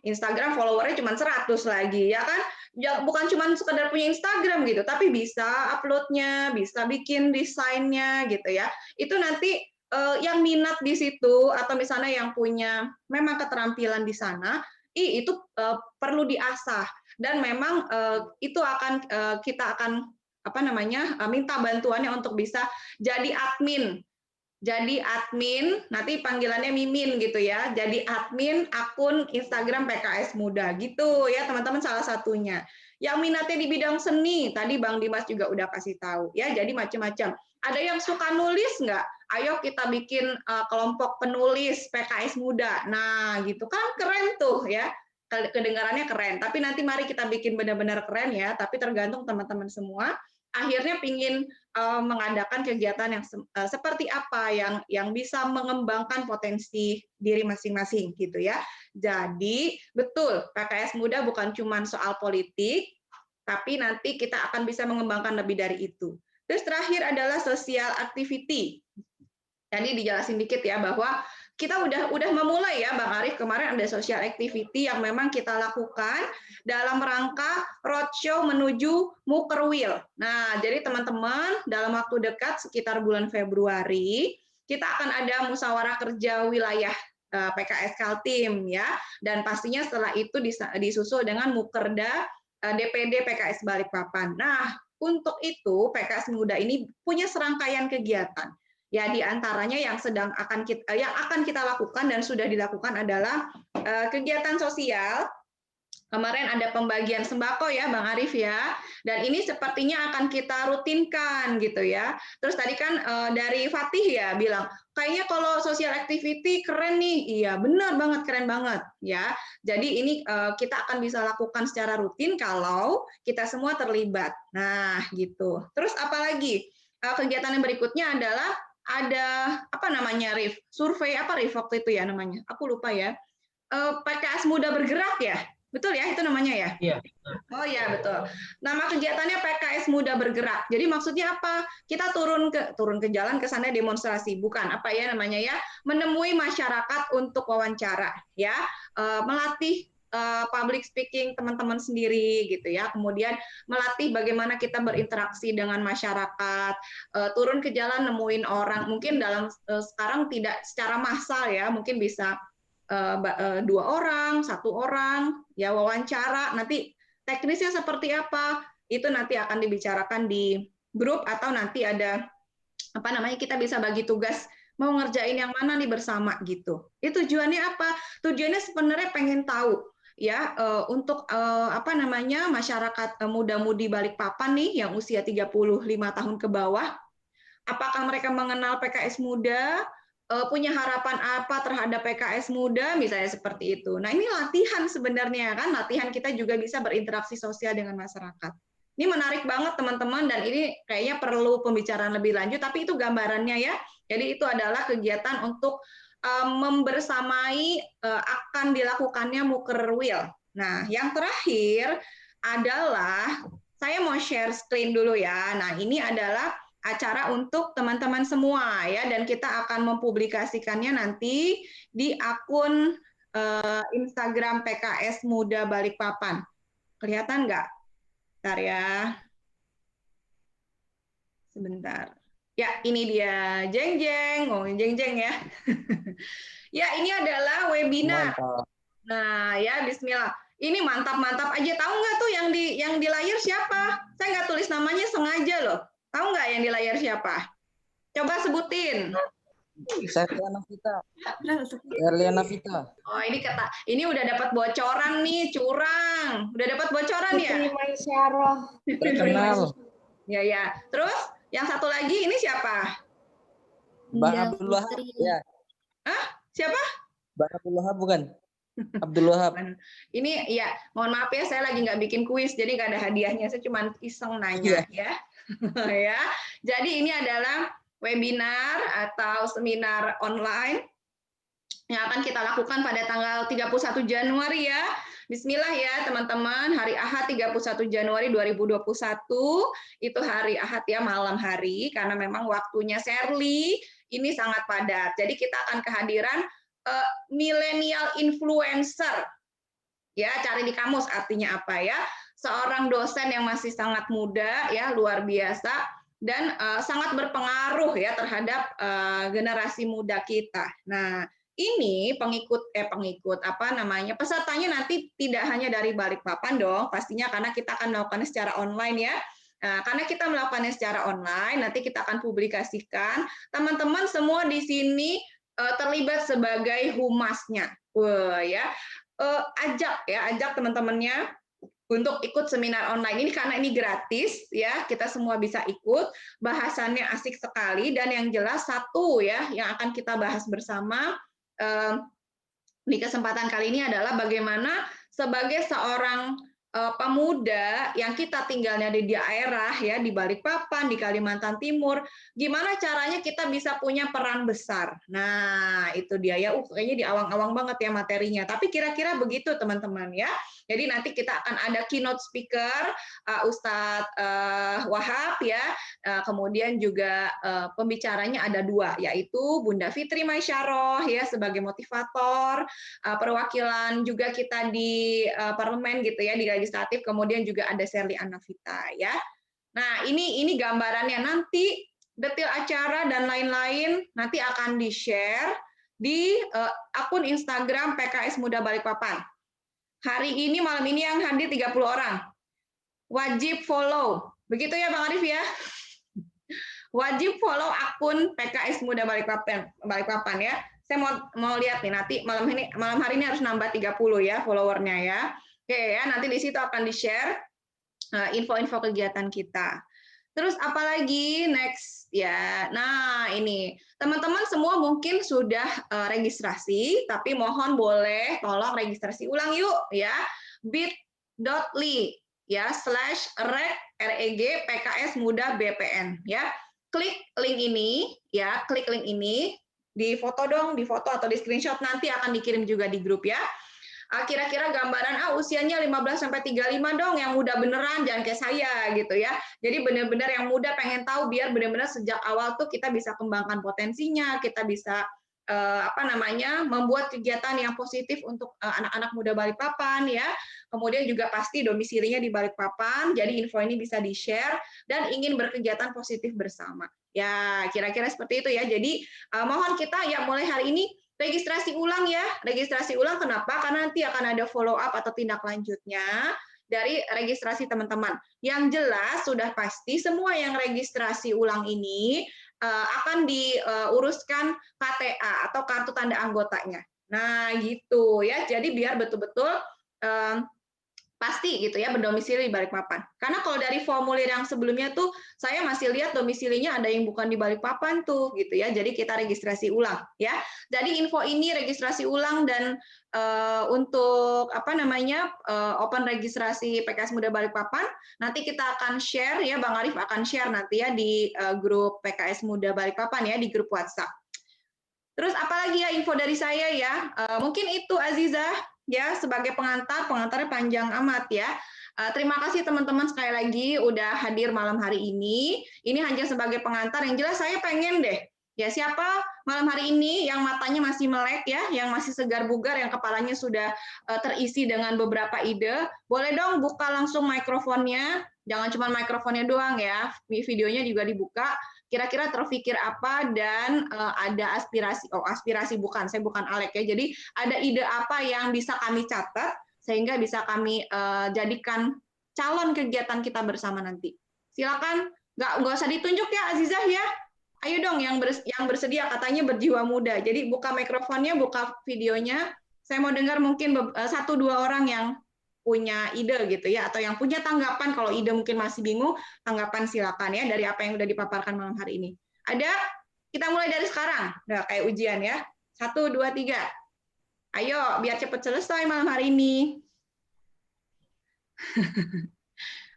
followernya cuma 100 lagi ya kan, bukan cuma sekedar punya Instagram gitu, tapi bisa uploadnya, bisa bikin desainnya gitu ya. Itu nanti yang minat di situ atau misalnya yang punya memang keterampilan di sana, itu perlu diasah, dan memang itu akan kita akan apa namanya minta bantuannya untuk bisa jadi admin. Jadi admin, nanti panggilannya Mimin gitu ya. Jadi admin akun Instagram PKS Muda gitu ya teman-teman, salah satunya. Yang minatnya di bidang seni, tadi Bang Dimas juga udah kasih tahu ya. Jadi macam-macam. Ada yang suka nulis nggak? Ayo kita bikin kelompok penulis PKS Muda. Nah gitu kan, keren tuh ya. Kedengarannya keren. Tapi nanti mari kita bikin benar-benar keren ya. Tapi tergantung teman-teman semua. Akhirnya pingin mengadakan kegiatan yang seperti apa yang bisa mengembangkan potensi diri masing-masing gitu ya. Jadi betul PKS Muda bukan cuma soal politik, tapi nanti kita akan bisa mengembangkan lebih dari itu. Terus terakhir adalah social activity. Jadi dijelasin dikit ya bahwa kita udah memulai ya Bang Arif, kemarin ada social activity yang memang kita lakukan dalam rangka roadshow menuju Mukerwil. Nah, jadi teman-teman dalam waktu dekat sekitar bulan Februari kita akan ada musyawarah kerja wilayah PKS Kaltim ya, dan pastinya setelah itu disusul dengan Mukerda DPD PKS Balikpapan. Nah, untuk itu PKS Muda ini punya serangkaian kegiatan. Ya, di antaranya yang akan kita lakukan dan sudah dilakukan adalah kegiatan sosial. Kemarin ada pembagian sembako ya Bang Arif ya, dan ini sepertinya akan kita rutinkan gitu ya. Terus tadi kan dari Fatih ya bilang, kayaknya kalau social activity keren nih. Iya benar banget, keren banget ya. Jadi ini kita akan bisa lakukan secara rutin kalau kita semua terlibat. Nah gitu. Terus apalagi kegiatan yang berikutnya adalah ada apa namanya Rif? Survei apa Rif waktu itu ya namanya? Aku lupa ya. PKS Muda Bergerak ya? Betul ya itu namanya ya? Iya. Oh ya betul. Nama kegiatannya PKS Muda Bergerak. Jadi maksudnya apa? Kita turun ke jalan, ke sana demonstrasi, bukan apa ya namanya ya? Menemui masyarakat untuk wawancara ya, melatih public speaking teman-teman sendiri gitu ya. Kemudian melatih bagaimana kita berinteraksi dengan masyarakat, turun ke jalan nemuin orang. Mungkin dalam sekarang tidak secara massal ya, mungkin bisa 2 orang, 1 orang, ya wawancara. Nanti teknisnya seperti apa? Itu nanti akan dibicarakan di grup atau nanti ada apa namanya kita bisa bagi tugas mau ngerjain yang mana nih bersama gitu. Itu tujuannya apa? Tujuannya sebenarnya pengen tahu ya untuk apa namanya masyarakat muda-mudi Balikpapan nih yang usia 35 tahun ke bawah, apakah mereka mengenal PKS Muda? punya harapan apa terhadap PKS Muda, misalnya seperti itu. Nah, ini latihan sebenarnya kan, latihan kita juga bisa berinteraksi sosial dengan masyarakat. Ini menarik banget teman-teman, dan ini kayaknya perlu pembicaraan lebih lanjut, tapi itu gambarannya ya. Jadi itu adalah kegiatan untuk membersamai akan dilakukannya Mukerwil. Nah, yang terakhir adalah saya mau share screen dulu ya. Nah, ini adalah acara untuk teman-teman semua ya, dan kita akan mempublikasikannya nanti di akun Instagram PKS Muda Balikpapan. Kelihatan nggak? Bentar ya. Sebentar. Ya, ini dia. Jeng jeng, ngomongin jeng jeng ya. Ya, ini adalah webinar. Mantap. Nah, ya Bismillah. Ini mantap-mantap aja. Tahu nggak tuh yang di layar siapa? Saya nggak tulis namanya sengaja loh. Tahu nggak yang di layar siapa? Coba sebutin. Serliana Vita. Serliana Vita. Oh, ini udah dapat bocoran nih, curang. Udah dapat bocoran ya? Fitri Maisyarah. Terkenal. Ya. Terus yang satu lagi ini siapa? Bang Abdul Wahab. Ya. Siapa? Bang Abdul Wahab bukan? Abdul Wahab. Ini ya, mohon maaf ya, saya lagi nggak bikin kuis, jadi nggak ada hadiahnya. Saya cuma iseng nanya ya. Ya. Jadi ini adalah webinar atau seminar online yang akan kita lakukan pada tanggal 31 Januari ya. Bismillah ya teman-teman, hari Ahad 31 Januari 2021, itu hari Ahad ya, malam hari, karena memang waktunya Serli ini sangat padat. Jadi kita akan kehadiran millennial influencer. Ya, cari di kamus artinya apa ya? Seorang dosen yang masih sangat muda ya, luar biasa, dan sangat berpengaruh ya terhadap generasi muda kita. Nah, ini pesertanya nanti tidak hanya dari Balikpapan dong, pastinya, karena kita akan melakukannya secara online ya. Nah, karena kita melakukannya secara online, nanti kita akan publikasikan. Teman-teman semua di sini terlibat sebagai humasnya. Wah ya, ajak teman-temannya untuk ikut seminar online ini, karena ini gratis ya, kita semua bisa ikut. Bahasannya asik sekali, dan yang jelas satu ya yang akan kita bahas bersama di kesempatan kali ini adalah bagaimana sebagai seorang pemuda yang kita tinggalnya di daerah ya, di Balikpapan, di Kalimantan Timur, gimana caranya kita bisa punya peran besar. Nah, itu dia ya, kayaknya di awang-awang banget ya materinya, tapi kira-kira begitu teman-teman ya. Jadi nanti kita akan ada keynote speaker Ustadz Wahab ya, kemudian juga pembicaranya ada dua, yaitu Bunda Fitri Maisyarah ya sebagai motivator, perwakilan juga kita di parlemen gitu ya, di legislatif, kemudian juga ada Serliana Vita ya. Nah, ini gambarannya, nanti detail acara dan lain-lain nanti akan di-share di akun Instagram PKS Muda Balikpapan. Hari ini, malam ini yang hadir 30 orang. Wajib follow. Begitu ya Bang Arif ya? Wajib follow akun PKS Muda Balikpapan ya. Saya mau lihat nih, nanti malam hari ini harus nambah 30 ya followernya ya. Oke ya, nanti di situ akan di-share info-info kegiatan kita. Terus apalagi next ya. Nah, ini teman-teman semua mungkin sudah registrasi, tapi mohon boleh tolong registrasi ulang yuk ya. bit.ly ya /reg PKS Muda BPN ya. Klik link ini ya, klik link ini, di foto dong, di foto atau di screenshot, nanti akan dikirim juga di grup ya. Kira-kira gambaran usianya 15 sampai 35 dong, yang muda beneran, jangan kayak saya gitu ya. Jadi benar-benar yang muda pengen tahu, biar benar-benar sejak awal tuh kita bisa kembangkan potensinya, kita bisa membuat kegiatan yang positif untuk anak-anak muda Balikpapan ya. Kemudian juga pasti domisilinya di Balikpapan, jadi info ini bisa di-share dan ingin berkegiatan positif bersama. Ya, kira-kira seperti itu ya. Jadi mohon kita ya mulai hari ini registrasi ulang ya. Registrasi ulang kenapa? Karena nanti akan ada follow up atau tindak lanjutnya dari registrasi teman-teman. Yang jelas sudah pasti semua yang registrasi ulang ini akan diuruskan KTA atau kartu tanda anggotanya. Nah, gitu ya. Jadi biar betul-betul pasti gitu ya berdomisili di Balikpapan. Karena kalau dari formulir yang sebelumnya tuh saya masih lihat domisilinya ada yang bukan di Balikpapan tuh gitu ya. Jadi kita registrasi ulang ya. Jadi info ini registrasi ulang dan untuk apa namanya open registrasi PKS Muda Balikpapan nanti kita akan share ya, Bang Arif akan share nanti ya di grup PKS Muda Balikpapan ya, di grup WhatsApp. Terus apalagi ya info dari saya ya, mungkin itu Aziza ya sebagai pengantarnya panjang amat ya. Terima kasih teman-teman sekali lagi udah hadir malam hari ini. Ini hanya sebagai pengantar, yang jelas saya pengen deh ya siapa malam hari ini yang matanya masih melek ya, yang masih segar bugar, yang kepalanya sudah terisi dengan beberapa ide, boleh dong buka langsung mikrofonnya, jangan cuma mikrofonnya doang ya, videonya juga dibuka. Kira-kira terpikir apa dan ada aspirasi bukan, saya bukan Alek ya, jadi ada ide apa yang bisa kami catat sehingga bisa kami jadikan calon kegiatan kita bersama nanti. Silakan, nggak usah ditunjuk ya Azizah ya. Ayo dong yang bersedia, katanya berjiwa muda. Jadi buka mikrofonnya, buka videonya. Saya mau dengar mungkin 1-2 orang yang punya ide gitu ya, atau yang punya tanggapan. Kalau ide mungkin masih bingung, tanggapan silakan ya dari apa yang udah dipaparkan malam hari ini. Ada? Kita mulai dari sekarang. Udah kayak ujian ya. 1, 2, 3. Ayo, biar cepat selesai malam hari ini.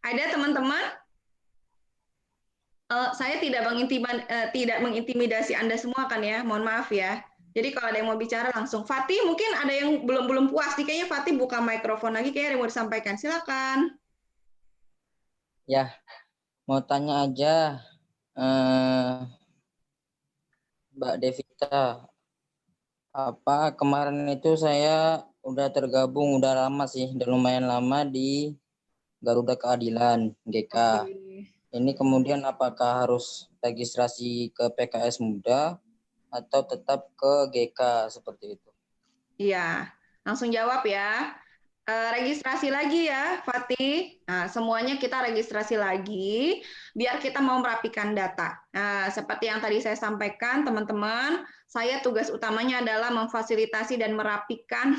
Ada teman-teman? Saya tidak mengintimidasi Anda semua kan ya, mohon maaf ya. Jadi kalau ada yang mau bicara langsung. Fatih mungkin ada yang belum puas, kayaknya Fatih buka mikrofon lagi, kayaknya ada yang mau disampaikan. Silakan. Ya, mau tanya aja, Mbak Devita, apa kemarin itu saya udah tergabung, udah lama sih, udah lumayan lama di Garuda Keadilan GK. Ini kemudian apakah harus registrasi ke PKS Muda atau tetap ke GK seperti itu? Iya, langsung jawab ya. Registrasi lagi ya, Fatih. Nah, semuanya kita registrasi lagi, biar kita mau merapikan data. Nah, seperti yang tadi saya sampaikan, teman-teman, saya tugas utamanya adalah memfasilitasi dan merapikan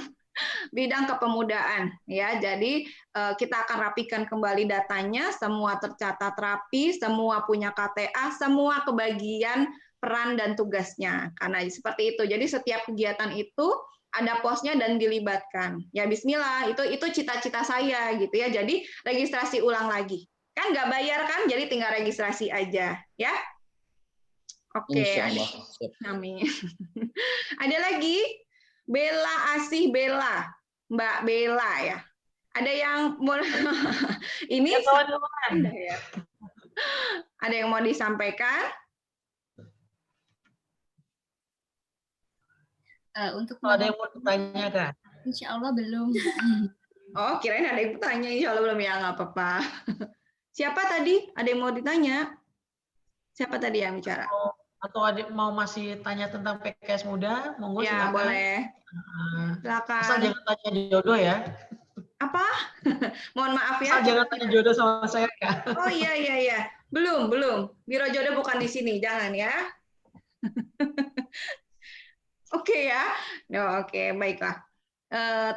bidang kepemudaan ya. Jadi kita akan rapikan kembali datanya, semua tercatat rapi, semua punya KTA, semua kebagian peran dan tugasnya. Karena seperti itu. Jadi setiap kegiatan itu ada posnya dan dilibatkan. Ya bismillah, itu cita-cita saya gitu ya. Jadi registrasi ulang lagi. Kan nggak bayar kan, jadi tinggal registrasi aja ya. Oke. Insyaallah. Amin. Ada lagi? Bella Asih Bella, Mbak Bella ya. Ada yang mau ini ya. Ada yang mau disampaikan? Untuk ada yang mau ditanya kan? Insya Allah belum. Oh, kirain ada yang bertanya. Insya Allah belum ya, nggak apa-apa. Siapa tadi? Ada yang mau ditanya? Siapa tadi yang bicara? Atau adik mau masih tanya tentang PKS Muda, monggo ya, silakan. Boleh. Silakan. Asal jangan tanya jodoh ya. Apa? Mohon maaf ya. Asal jangan tanya jodoh sama saya ya. Oh iya. Belum. Biro jodoh bukan di sini, jangan ya. Oke ya. Oke, baiklah.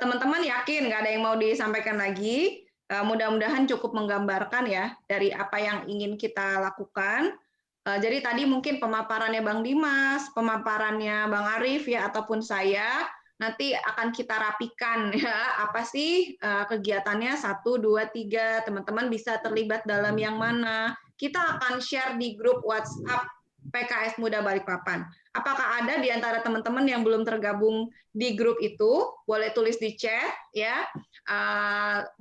Teman-teman yakin nggak ada yang mau disampaikan lagi? Mudah-mudahan cukup menggambarkan ya dari apa yang ingin kita lakukan. Jadi tadi mungkin pemaparannya Bang Dimas, pemaparannya Bang Arif ya, ataupun saya, nanti akan kita rapikan ya, apa sih kegiatannya 1, 2, 3, teman-teman bisa terlibat dalam yang mana. Kita akan share di grup WhatsApp PKS Muda Balikpapan. Apakah ada di antara teman-teman yang belum tergabung di grup itu? Boleh tulis di chat ya,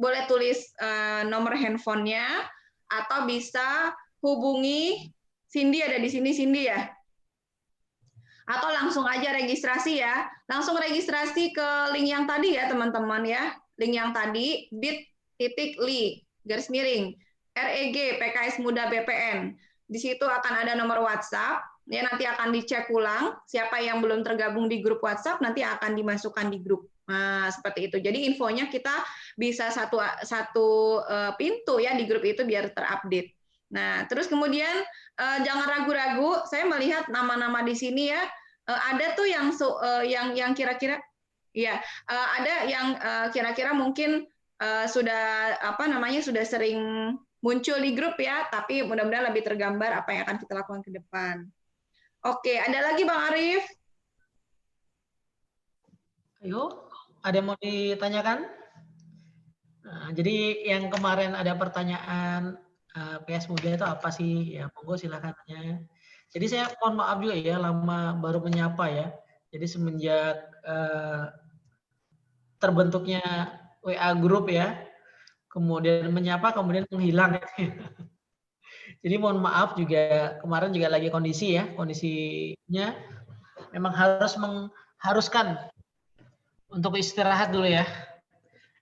boleh tulis nomor handphonenya, atau bisa hubungi Cindy, ada di sini Cindy ya. Atau langsung aja registrasi ya. Langsung registrasi ke link yang tadi ya teman-teman ya. Link yang tadi bit.ly /REG PKS Muda BPN. Di situ akan ada nomor WhatsApp. Ya, nanti akan dicek ulang siapa yang belum tergabung di grup WhatsApp, nanti akan dimasukkan di grup. Nah, seperti itu. Jadi infonya kita bisa satu pintu ya di grup itu biar terupdate. Nah, terus kemudian jangan ragu-ragu. Saya melihat nama-nama di sini ya. Ada tuh yang kira-kira, ya ada yang kira-kira mungkin sudah sudah sering muncul di grup ya, tapi mudah-mudahan lebih tergambar apa yang akan kita lakukan ke depan. Oke, ada lagi Bang Arif? Ayo, ada yang mau ditanyakan? Nah, jadi yang kemarin ada pertanyaan PS Muda itu apa sih? Ya, monggo silakan tanya. Jadi saya mohon maaf juga ya, lama baru menyapa ya. Jadi semenjak terbentuknya WA Group ya, kemudian menyapa, kemudian menghilang. Jadi mohon maaf juga, kemarin juga lagi kondisinya memang harus mengharuskan untuk istirahat dulu ya.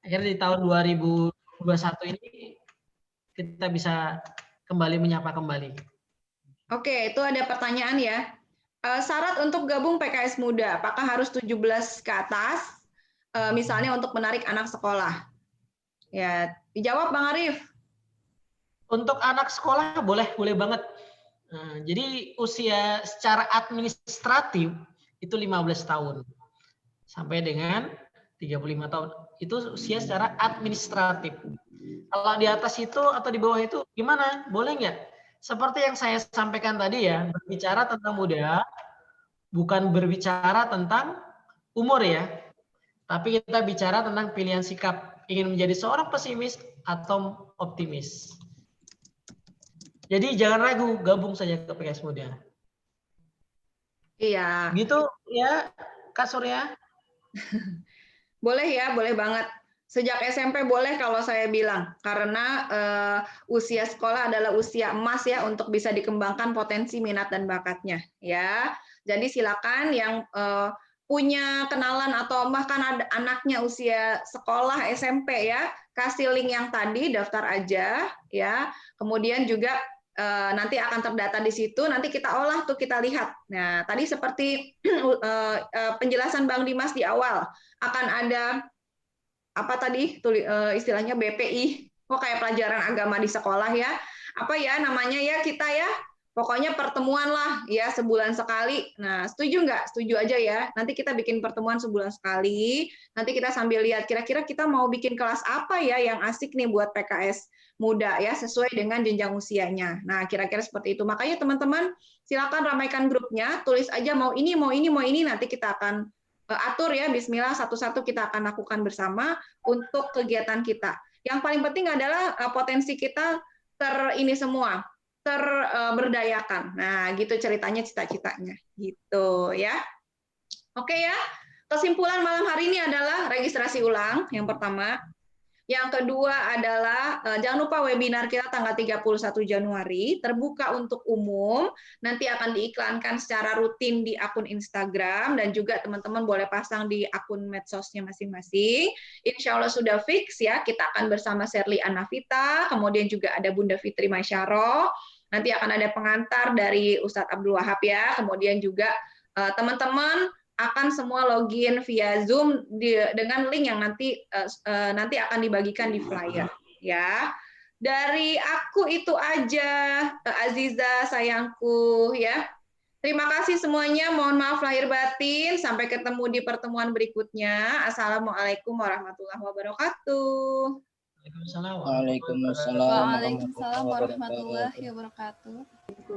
Akhirnya di tahun 2021 ini kita bisa kembali menyapa kembali. Oke, itu ada pertanyaan ya. Syarat untuk gabung PKS Muda, apakah harus 17 ke atas? Misalnya untuk menarik anak sekolah. Ya, dijawab Bang Arif. Untuk anak sekolah boleh banget. Nah, jadi usia secara administratif itu 15 tahun. Sampai dengan 35 tahun. Itu usia secara administratif. Kalau di atas itu atau di bawah itu gimana? Boleh nggak? Seperti yang saya sampaikan tadi ya, berbicara tentang muda, bukan berbicara tentang umur ya. Tapi kita bicara tentang pilihan sikap. Ingin menjadi seorang pesimis atau optimis. Jadi jangan ragu, gabung saja ke PKS Muda. Iya. Gitu ya, Kak Surya? Boleh ya, boleh banget. Sejak SMP boleh kalau saya bilang, karena usia sekolah adalah usia emas ya untuk bisa dikembangkan potensi minat dan bakatnya ya. Jadi silakan yang punya kenalan atau bahkan ada anaknya usia sekolah SMP ya, kasih link yang tadi, daftar aja ya. Kemudian juga nanti akan terdata di situ, nanti kita olah tuh, kita lihat. Nah, tadi seperti penjelasan Bang Dimas di awal, akan ada apa tadi istilahnya BPI, kayak pelajaran agama di sekolah ya, apa ya namanya ya kita ya, pokoknya pertemuan lah ya sebulan sekali. Nah, setuju nggak? Setuju aja ya. Nanti kita bikin pertemuan sebulan sekali. Nanti kita sambil lihat kira-kira kita mau bikin kelas apa ya yang asik nih buat PKS Muda ya, sesuai dengan jenjang usianya. Nah, kira-kira seperti itu. Makanya teman-teman silakan ramaikan grupnya, tulis aja mau ini, nanti kita akan atur ya, bismillah satu-satu kita akan lakukan bersama untuk kegiatan kita. Yang paling penting adalah potensi kita terberdayakan. Nah, gitu ceritanya, cita-citanya. Gitu ya. Oke ya. Kesimpulan malam hari ini adalah registrasi ulang yang pertama. Yang kedua adalah jangan lupa webinar kita tanggal 31 Januari terbuka untuk umum, nanti akan diiklankan secara rutin di akun Instagram dan juga teman-teman boleh pasang di akun medsosnya masing-masing. Insya Allah sudah fix ya, kita akan bersama Sherly Anavita, kemudian juga ada Bunda Fitri Masyaro, nanti akan ada pengantar dari Ustadz Abdul Wahab ya, kemudian juga teman-teman akan semua login via Zoom dengan link yang nanti akan dibagikan di flyer ya. Dari aku itu aja, Aziza sayangku ya. Terima kasih semuanya, mohon maaf lahir batin, sampai ketemu di pertemuan berikutnya. Assalamualaikum warahmatullahi wabarakatuh. Waalaikumsalam warahmatullahi wabarakatuh.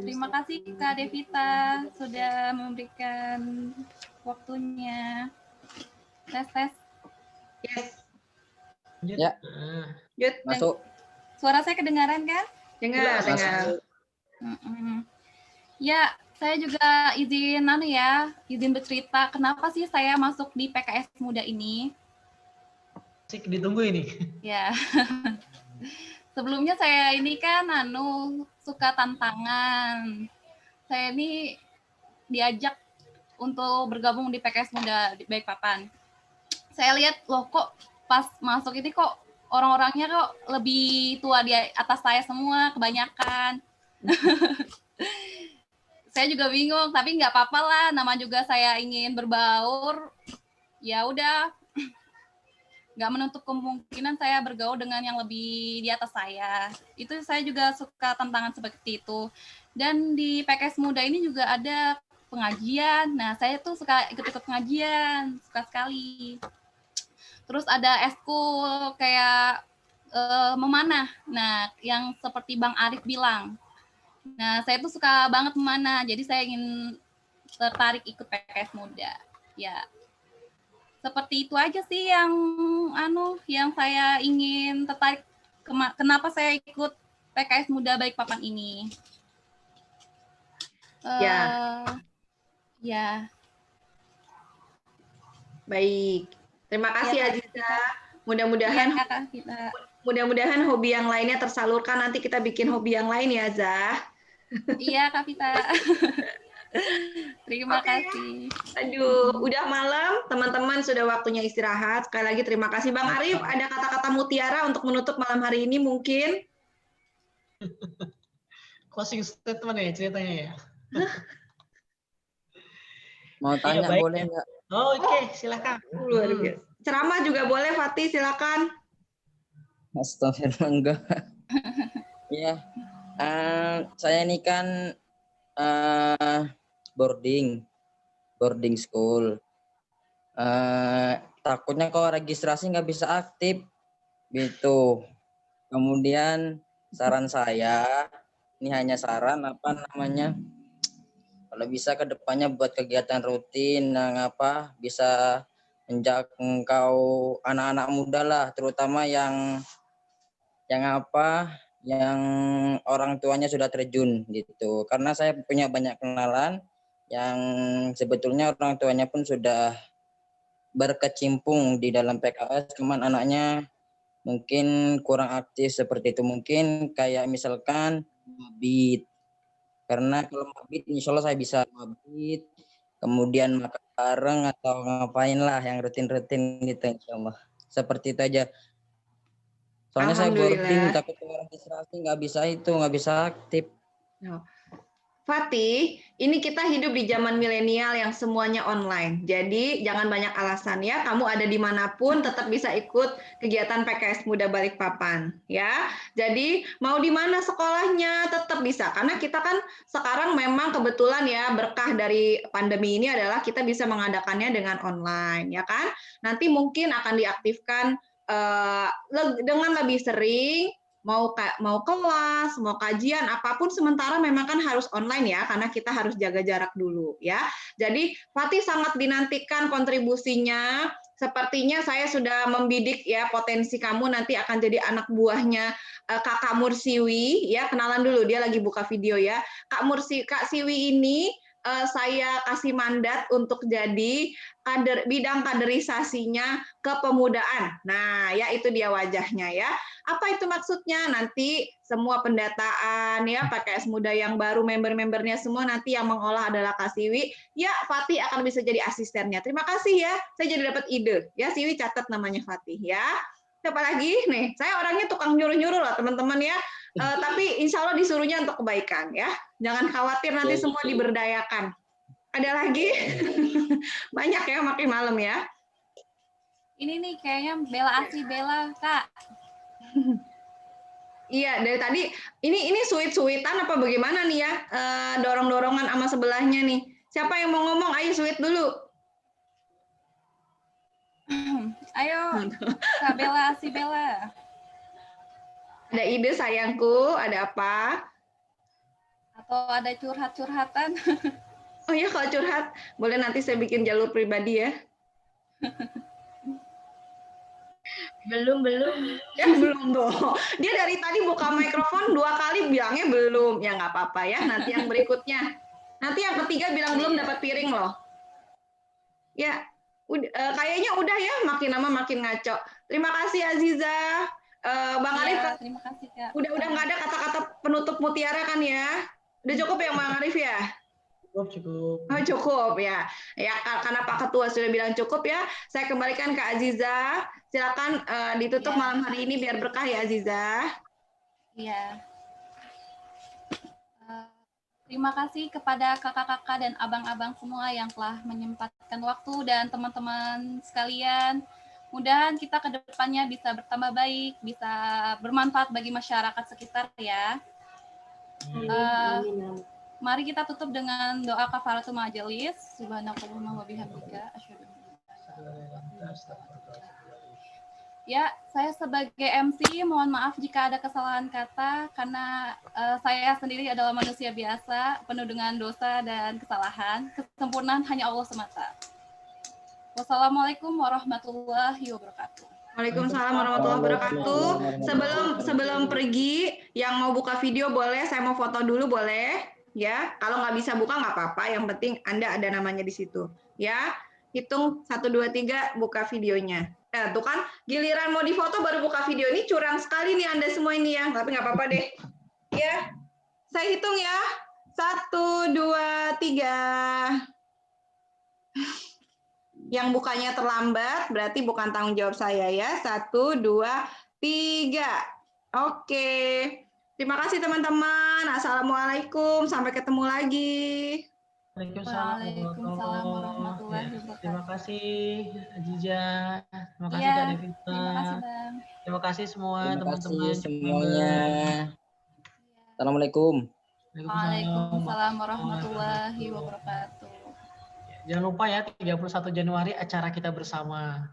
Terima kasih Kak Devita sudah memberikan waktunya. Tes. Yes. Ya. Good. Masuk. Suara saya kedengaran kan? Dengar. Ya, saya juga izin bercerita kenapa sih saya masuk di PKS Muda ini. Asik ditunggu ini. Ya. Sebelumnya saya ini kan suka tantangan. Saya ini diajak untuk bergabung di PKS Muda Balikpapan. Saya lihat loh kok pas masuk ini kok orang-orangnya kok lebih tua di atas saya semua kebanyakan. Saya juga bingung, tapi nggak apa-apa lah, nama juga saya ingin berbaur. Ya udah, nggak menutup kemungkinan saya bergaul dengan yang lebih di atas saya. Itu saya juga suka tantangan seperti itu. Dan di PKS Muda ini juga ada pengajian. Nah, saya tuh suka ikut-ikut pengajian, suka sekali. Terus ada eskul kayak memanah. Nah, yang seperti Bang Arif bilang. Nah, saya tuh suka banget memanah. Jadi saya ingin tertarik ikut PKS Muda. Ya, seperti itu aja sih yang saya ingin tertarik. Kenapa saya ikut PKS Muda Balikpapan ini? Ya. Ya. Baik. Terima kasih Ya, Aziza. Mudah-mudahan Iya, Kak Vita. mudah-mudahan hobi yang lainnya tersalurkan. Nanti kita bikin hobi yang lain ya, Zah. Iya, Kak Vita. Terima Oke. kasih. Aduh, udah malam, teman-teman sudah waktunya istirahat. Sekali lagi terima kasih Bang Arif. Ada kata-kata mutiara untuk menutup malam hari ini mungkin? Closing statement ya ceritanya ya. Mau Iya, tanya baik boleh ya. nggak? Oh, oke, silakan. Luar biasa. Ceramah juga boleh, Fatih, silakan. Astagfirullah, enggak. Ya, saya ini kan boarding school. Takutnya kalau registrasi nggak bisa aktif gitu. Kemudian saran saya, ini hanya saran kalau bisa ke depannya buat kegiatan rutin yang bisa menjangkau anak-anak muda lah, terutama yang orang tuanya sudah terjun gitu. Karena saya punya banyak kenalan yang sebetulnya orang tuanya pun sudah berkecimpung di dalam PKS, cuman anaknya mungkin kurang aktif seperti itu. Mungkin kayak misalkan mabit, karena kalau mabit insya Allah saya bisa mabit, kemudian makan bareng atau ngapain lah yang rutin-rutin gitu insya Allah. Seperti itu aja. Soalnya saya boarding, Alhamdulillah. takut kalau registrasi nggak bisa aktif. Fatih, ini kita hidup di zaman milenial yang semuanya online. Jadi jangan banyak alasan ya. Kamu ada dimanapun tetap bisa ikut kegiatan PKS Muda Balikpapan ya. Jadi mau di mana sekolahnya tetap bisa. Karena kita kan sekarang memang kebetulan ya berkah dari pandemi ini adalah kita bisa mengadakannya dengan online ya kan. Nanti mungkin akan diaktifkan dengan lebih sering. Mau kelas, mau kajian, apapun sementara memang kan harus online ya, karena kita harus jaga jarak dulu ya. Jadi Fatih sangat dinantikan kontribusinya. Sepertinya saya sudah membidik ya potensi kamu nanti akan jadi anak buahnya Kakak Mursiwi ya. Kenalan dulu, dia lagi buka video ya. Kak Siwi ini saya kasih mandat untuk jadi bidang kaderisasinya kepemudaan. Nah, ya itu dia wajahnya ya. Apa itu maksudnya? Nanti semua pendataan ya PKS Muda yang baru member-membernya semua nanti yang mengolah adalah Kak Siwi. Ya, Fatih akan bisa jadi asistennya. Terima kasih ya. Saya jadi dapat ide. Ya, Siwi catat namanya Fatih ya. Siapa lagi? Nih, saya orangnya tukang nyuruh-nyuruh loh teman-teman ya. Tapi insya Allah disuruhnya untuk kebaikan ya. Jangan khawatir nanti semua diberdayakan. Ada lagi? Banyak ya makin malam ya. Ini nih kayaknya Bella asli Bella, Kak. Iya, dari tadi ini sweet-sweetan apa bagaimana nih ya? Dorong-dorongan sama sebelahnya nih. Siapa yang mau ngomong? Ayo sweet dulu. Ayo, Kak Bella asli Bella. Ada ide sayangku, ada apa? Atau ada curhat-curhatan? Oh ya, kalau curhat, boleh nanti saya bikin jalur pribadi ya. Belum. Ya belum tuh. Dia dari tadi buka mikrofon 2 kali bilangnya belum. Ya nggak apa-apa ya. Nanti yang berikutnya. Nanti yang ketiga bilang belum dapat piring loh. Ya, kayaknya udah ya. Makin lama makin ngaco. Terima kasih Aziza. Bang Arif, Iya, terima kasih, Kak. udah nggak ada kata-kata penutup mutiara kan ya? Udah cukup ya Bang Arif ya? Cukup. Oh, cukup ya. Ya karena Pak Ketua sudah bilang cukup ya. Saya kembalikan ke Aziza. Silakan ditutup malam hari ini biar berkah ya Aziza. Iya. Terima kasih kepada kakak-kakak dan abang-abang semua yang telah menyempatkan waktu dan teman-teman sekalian. Mudah-mudahan kita ke depannya bisa bertambah baik, bisa bermanfaat bagi masyarakat sekitar ya. Mari kita tutup dengan doa kafaratul majelis. Subhanakallahumma wa bihamdika asyhadu an la ilaha illa anta astaghfiruka wa atubu ilaik. Ya, saya sebagai MC mohon maaf jika ada kesalahan kata karena saya sendiri adalah manusia biasa, penuh dengan dosa dan kesalahan. Kesempurnaan hanya Allah semata. Wassalamualaikum warahmatullahi wabarakatuh. Waalaikumsalam warahmatullahi wabarakatuh. Sebelum pergi, yang mau buka video boleh, saya mau foto dulu boleh, ya. Kalau nggak bisa buka nggak apa-apa, yang penting Anda ada namanya di situ, ya. Hitung 1, 2, 3, buka videonya. Tuh kan, giliran mau difoto baru buka video, ini curang sekali nih Anda semua ini ya, tapi nggak apa-apa deh. Ya, saya hitung ya. 1, 2, 3. Yang bukanya terlambat berarti bukan tanggung jawab saya ya. 1, 2, 3. Oke. Terima kasih teman-teman. Assalamualaikum. Sampai ketemu lagi. Waalaikumsalam warahmatullahi Ya, wabarakatuh. terima kasih Aziza. Terima kasih Iya, Kak Devita. terima kasih Bang. Terima kasih semua Terima teman-teman. kasih semuanya. Assalamualaikum. Waalaikumsalam warahmatullahi wabarakatuh. Jangan lupa ya 31 Januari acara kita bersama.